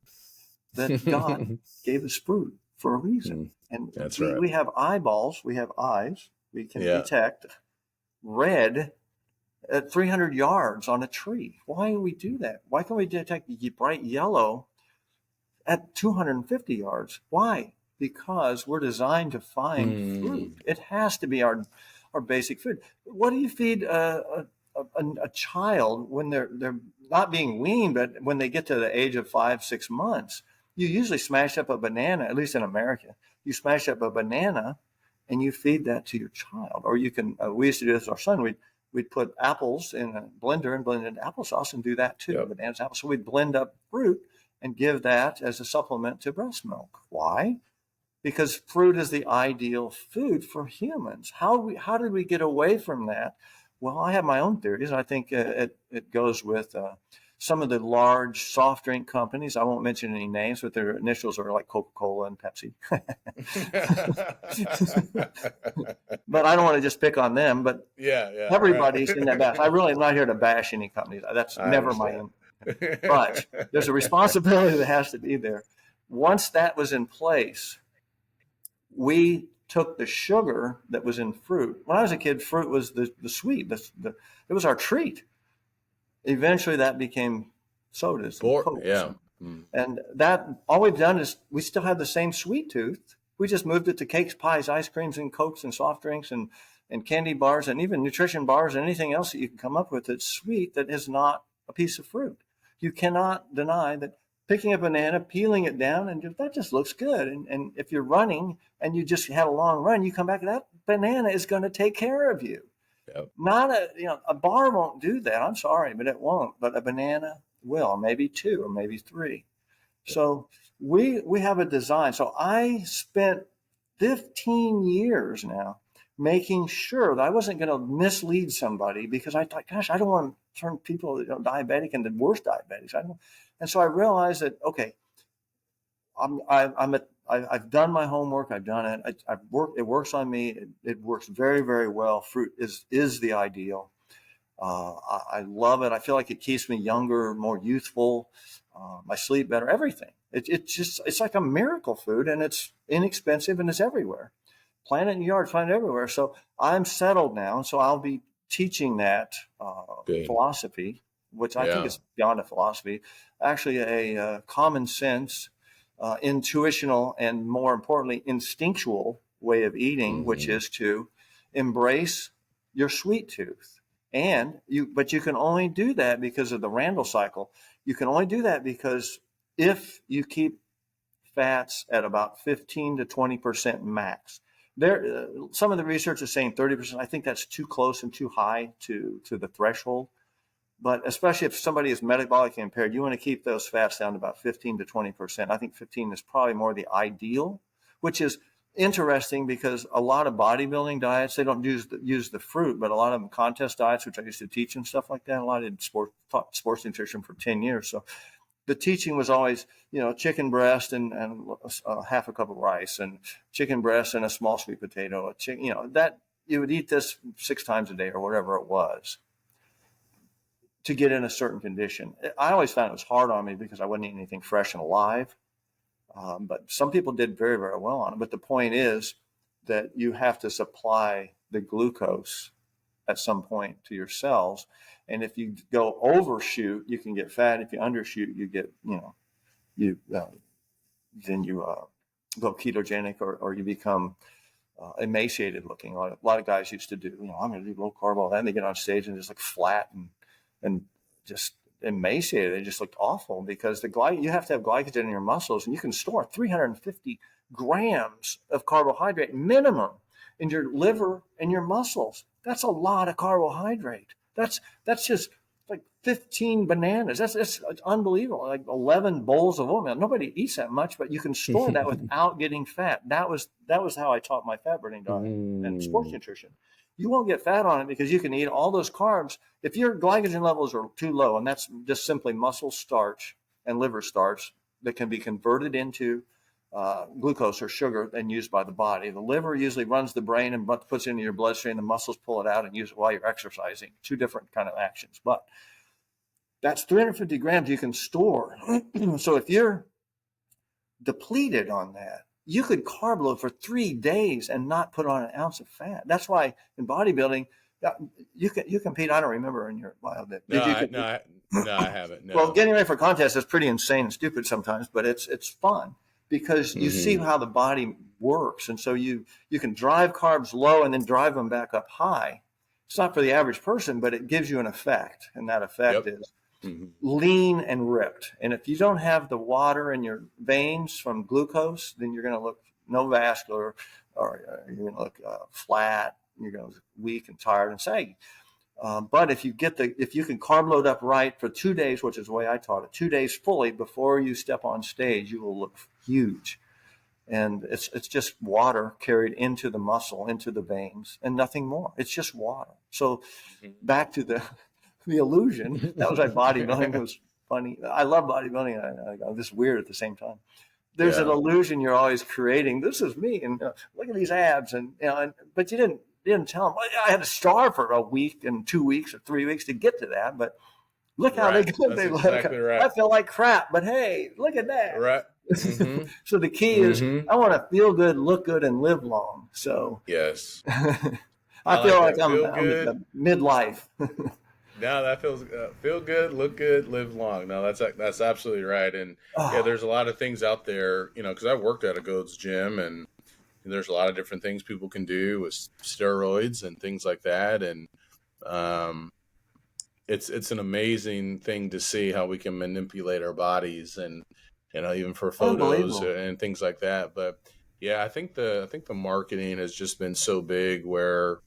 that God gave us fruit for a reason. And That's right. we have eyeballs, we have eyes, we can detect red at 300 yards on a tree. Why do we do that? Why can't we detect bright yellow at 250 yards? Why? Because we're designed to find fruit. It has to be our basic food. What do you feed a child when they're not being weaned, but when they get to the age of 5-6 months? You usually smash up a banana, at least in America. You smash up a banana and you feed that to your child. Or you can, we used to do this with our son. We'd put apples in a blender and blend it into applesauce and do that too. Yep. Bananas, apples. So we'd blend up fruit and give that as a supplement to breast milk. Why? Because fruit is the ideal food for humans. How did we get away from that? Well, I have my own theories. I think it goes with some of the large soft drink companies. I won't mention any names, but their initials are like Coca-Cola and Pepsi. But I don't want to just pick on them. But yeah, everybody's right. in that bash. I'm not here to bash any companies. That's never my aim. But there's a responsibility that has to be there. Once that was in place, we took the sugar that was in fruit. When I was a kid, fruit was the sweet. It was our treat. eventually that became sodas and Cokes. Yeah. Mm. And that, all we've done is we still have the same sweet tooth. We just moved it to cakes, pies, ice creams, and Cokes and soft drinks and candy bars and even nutrition bars and anything else that you can come up with that's sweet that is not a piece of fruit. You cannot deny that picking a banana, peeling it down, and that just looks good. And if you're running and you just had a long run, you come back, that banana is going to take care of you. Yep. Not a bar won't do that. I'm sorry, but it won't. But a banana will, maybe 2 or maybe 3. So we have a design. So I spent 15 years now making sure that I wasn't going to mislead somebody, because I thought, gosh, I don't want to turn people diabetic into worse diabetics. And so I realized that, okay, I've done my homework. I've done it. I've worked. It works on me. It works very, very well. Fruit is the ideal. I love it. I feel like it keeps me younger, more youthful. I sleep better. Everything. It's like a miracle food, and it's inexpensive, and it's everywhere. Plant it in your yard, find it everywhere. So I'm settled now. So I'll be teaching that philosophy, which I think is beyond a philosophy, actually a common sense, intuitional, and more importantly, instinctual way of eating, which is to embrace your sweet tooth. But you can only do that because of the Randall cycle. You can only do that because if you keep fats at about 15 to 20% max. Some of the research is saying 30%. I think that's too close and too high to the threshold. But especially if somebody is metabolically impaired, you want to keep those fats down to about 15 to 20%. I think 15 is probably more the ideal, which is interesting because a lot of bodybuilding diets, they don't use the fruit, but a lot of them contest diets, which I used to teach and stuff like that. A lot of taught sports nutrition for 10 years. So the teaching was always, chicken breast and half a cup of rice, and chicken breast and a small sweet potato, that you would eat this 6 times a day or whatever it was to get in a certain condition. I always found it was hard on me because I wasn't eating anything fresh and alive. But some people did very, very well on it. But the point is that you have to supply the glucose at some point to your cells. And if you go overshoot, you can get fat. If you undershoot, you get, then you go ketogenic or you become emaciated looking. A lot of guys used to do, I'm going to do low carb all that. And they get on stage and just look flat and just emaciated. They just looked awful because you have to have glycogen in your muscles, and you can store 350 grams of carbohydrate minimum in your liver and your muscles. That's a lot of carbohydrate. That's just like 15 bananas. That's unbelievable. Like 11 bowls of oatmeal. Nobody eats that much, but you can store that without getting fat. That was how I taught my fat burning diet and sports nutrition. You won't get fat on it because you can eat all those carbs. If your glycogen levels are too low, and that's just simply muscle starch and liver starch that can be converted into glucose or sugar and used by the body. The liver usually runs the brain and puts it into your bloodstream. The muscles pull it out and use it while you're exercising. 2 different kind of actions. But that's 350 grams you can store. So if you're depleted on that, you could carb load for 3 days and not put on an ounce of fat. That's why in bodybuilding, you compete. I don't remember in your bio that. I haven't. No. Well, getting ready for contests is pretty insane and stupid sometimes, but it's fun because you see how the body works, and so you can drive carbs low and then drive them back up high. It's not for the average person, but it gives you an effect, and that effect is lean and ripped. And if you don't have the water in your veins from glucose, then you're going to look no vascular, or you're going to look flat. You're going to look weak and tired and saggy. But if you can carb load up right for 2 days, which is the way I taught it, 2 days fully before you step on stage, you will look huge. And it's just water carried into the muscle, into the veins, and nothing more. It's just water. So back to the illusion. That was why bodybuilding was funny. I love bodybuilding. I'm just weird at the same time. There's an illusion you're always creating. This is me, and look at these abs, but you didn't tell them. I had to starve for a week and 2 weeks or 3 weeks to get to that. But look how they look. Right. I feel like crap, but hey, look at that. Right. So the key is I want to feel good, look good, and live long. So yes, I feel like I'm midlife. No, that feels feel good, look good, live long. No, that's absolutely right. And yeah, Oh, there's a lot of things out there, because I worked at a Gold's Gym, and there's a lot of different things people can do with steroids and things like that. And um, it's an amazing thing to see how we can manipulate our bodies, and even for photos unbelievable. and things like that. But yeah, I think the marketing has just been so big, where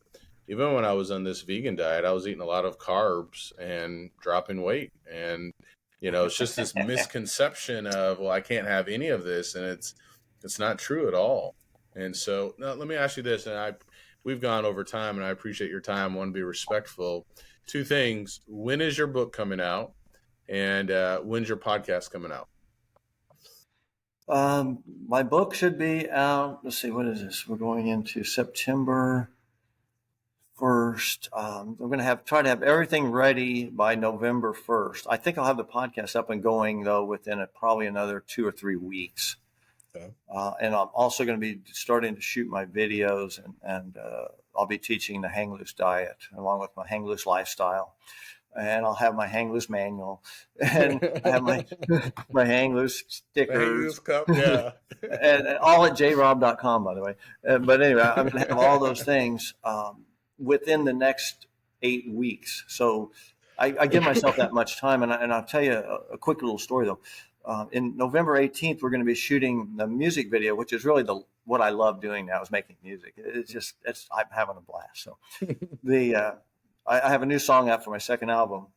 even when I was on this vegan diet, I was eating a lot of carbs and dropping weight. And, it's just this misconception of, well, I can't have any of this. And it's not true at all. And so now let me ask you this. And we've gone over time, and I appreciate your time. I want to be respectful. Two things. When is your book coming out? And when's your podcast coming out? My book should be out. Let's see, what is this? We're going into September 1st. I'm going to try to have everything ready by November 1st. I think I'll have the podcast up and going though within probably another 2 or 3 weeks. Okay. And I'm also going to be starting to shoot my videos, and I'll be teaching the hang loose diet along with my hang loose lifestyle. And I'll have my hang loose manual, and I have my my hang loose Hang this stickers, cup, yeah. and all at jrob.com, by the way. But anyway, I'm going to have all those things within the next 8 weeks. So I give myself that much time, and I'll tell you a quick little story though. In November 18th, we're going to be shooting the music video, which is really what I love doing now is making music. I'm having a blast. So I have a new song out for my second album,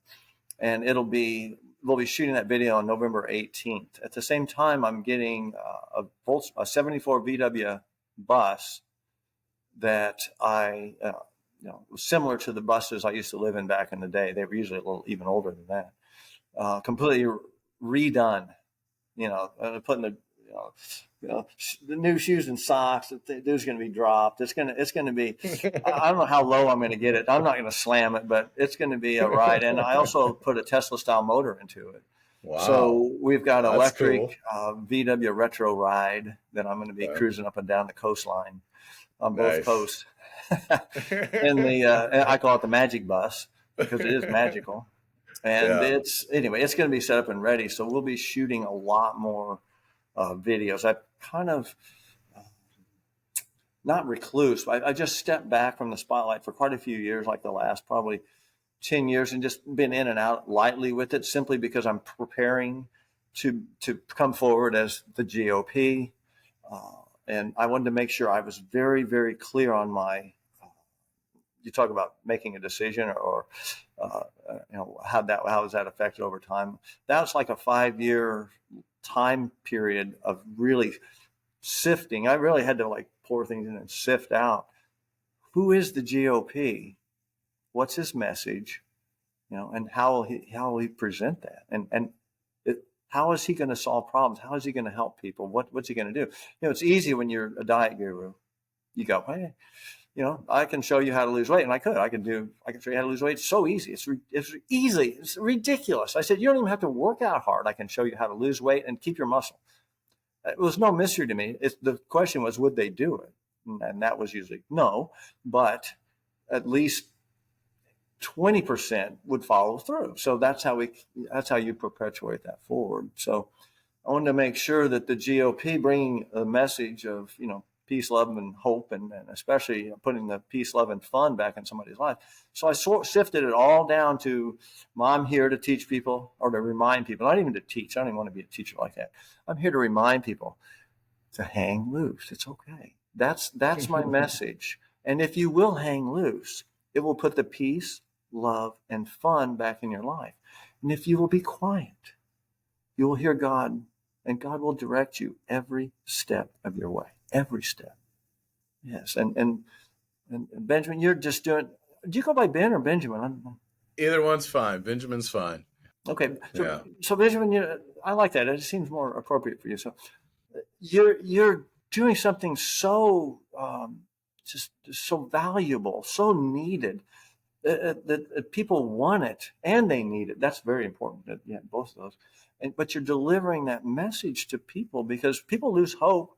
and we'll be shooting that video on November 18th. At the same time, I'm getting a 74 VW bus that was similar to the buses I used to live in back in the day. They were usually a little even older than that. Completely redone. Putting the new shoes and socks. There's going to be dropped. It's going to be. I don't know how low I'm going to get it. I'm not going to slam it, but it's going to be a ride. And I also put a Tesla style motor into it. Wow. So we've got That's cool. electric VW retro ride that I'm going to be Okay. cruising up and down the coastline on both Nice. coasts. And I call it the magic bus because it is magical. And Yeah. it's going to be set up and ready. So we'll be shooting a lot more videos. I kind of not recluse. I just stepped back from the spotlight for quite a few years, like the last probably 10 years, and just been in and out lightly with it, simply because I'm preparing to come forward as the GOP. And I wanted to make sure I was very, very clear on my. You talk about making a decision, or how is that affected over time? That's like a 5-year time period of really sifting. I really had to pour things in and sift out. Who is the GOP? What's his message? And how will he present that? And how is he going to solve problems? How is he going to help people? What's he going to do? It's easy when you're a diet guru. You go, hey, I can show you how to lose weight, and I can show you how to lose weight. It's so easy. It's easy. It's ridiculous. I said, you don't even have to work out hard. I can show you how to lose weight and keep your muscle. It was no mystery to me. The question was, would they do it? And that was usually no, but at least 20% would follow through. So that's how you perpetuate that forward. So I wanted to make sure that the GOP bringing a message of, peace, love, and hope, and especially putting the peace, love, and fun back in somebody's life. So I sifted it all down to, I'm here to teach people, or to remind people, not even to teach. I don't even want to be a teacher like that. I'm here to remind people to hang loose. It's okay. That's my message. And if you will hang loose, it will put the peace, love, and fun back in your life. And if you will be quiet, you will hear God, and God will direct you every step of your way. Every step. Yes. And Benjamin, you're just doing, do you go by Ben or Benjamin? Either one's fine. Benjamin's fine. Okay. Yeah. So Benjamin, I like that. It seems more appropriate for you. So you're doing something so just so valuable, so needed, that people want it and they need it. That's very important. Yeah, both of those. But you're delivering that message to people, because people lose hope.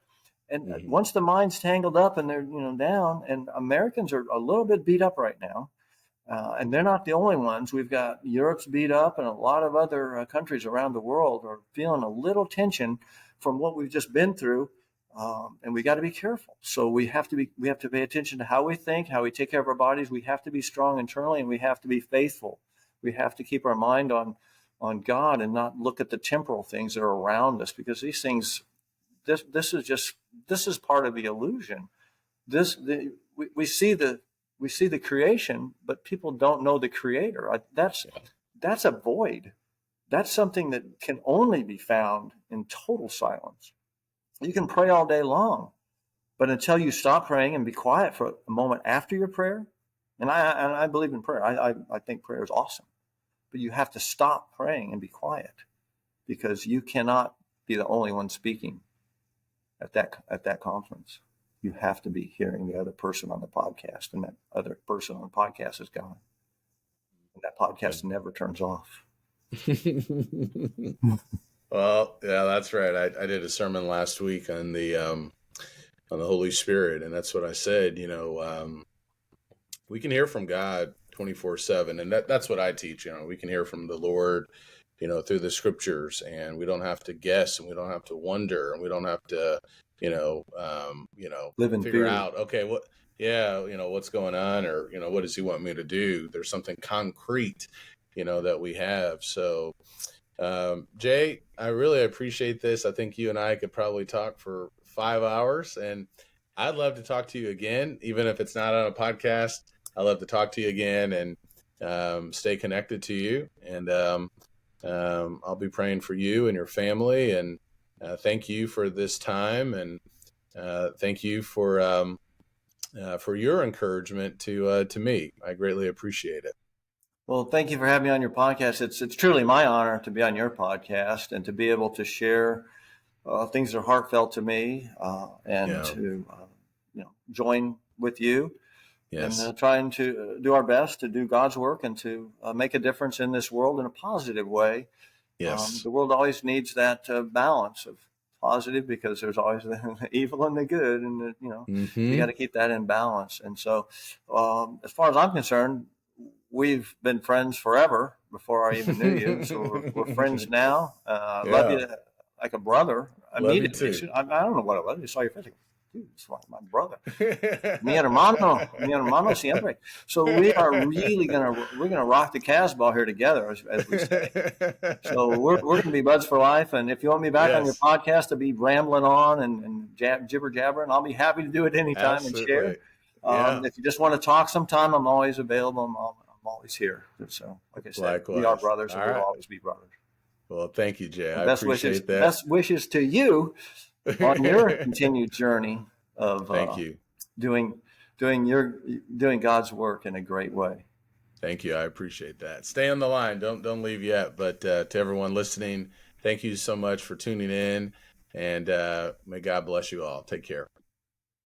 And once the mind's tangled up and they're down, and Americans are a little bit beat up right now, And they're not the only ones. We've got Europe's beat up, and a lot of other countries around the world are feeling a little tension from what we've just been through. And we got to be careful. So we have to pay attention to how we think, how we take care of our bodies. We have to be strong internally, and we have to be faithful. We have to keep our mind on God and not look at the temporal things that are around us, because these things, this is part of the illusion. We see the creation, but people don't know the creator. That's a void. That's something that can only be found in total silence. You can pray all day long, but until you stop praying and be quiet for a moment after your prayer, and I believe in prayer. I think prayer is awesome, but you have to stop praying and be quiet, because you cannot be the only one speaking at that conference. You have to be hearing the other person on the podcast, and that other person on the podcast is God. And that podcast never turns off. Well, yeah, that's right. I did a sermon last week on the Holy Spirit, and that's what I said. We can hear from God 24/7, and that's what I teach. We can hear from the Lord, through the Scriptures, and we don't have to guess, and we don't have to wonder, and we don't have to, Live in figure fear. out, okay, what's going on, or what does He want me to do? There's something concrete, that we have. So. Jay, I really appreciate this. I think you and I could probably talk for 5 hours, and I'd love to talk to you again, even if it's not on a podcast. I'd love to talk to you again and stay connected to you. And I'll be praying for you and your family. And thank you for this time, and thank you for your encouragement to me. I greatly appreciate it. Well, thank you for having me on your podcast. It's truly my honor to be on your podcast and to be able to share things that are heartfelt to me, and to join with you. Yes. And trying to do our best to do God's work and to make a difference in this world in a positive way. Yes. The world always needs that balance of positive, because there's always the evil and the good, and we got to keep that in balance. And so, as far as I'm concerned, we've been friends forever before I even knew you. So we're friends now. Love you like a brother. Immediately. I don't know what it was. I saw your face. Dude, it's like my brother. Mi hermano siempre. So we are really gonna rock the Casbah here together, as we say. So we're gonna be buds for life. And if you want me back on your podcast to be rambling on and jibber jabbering, I'll be happy to do it anytime. Absolutely. And share. If you just want to talk sometime, I'm always available. I'm always here. So, like I said, likewise. We are brothers, and we'll always be brothers. Well, thank you, Jay. I appreciate that. Best wishes to you on your continued journey of thank you. doing God's work in a great way. Thank you. I appreciate that. Stay on the line. Don't leave yet. But to everyone listening, thank you so much for tuning in, and may God bless you all. Take care.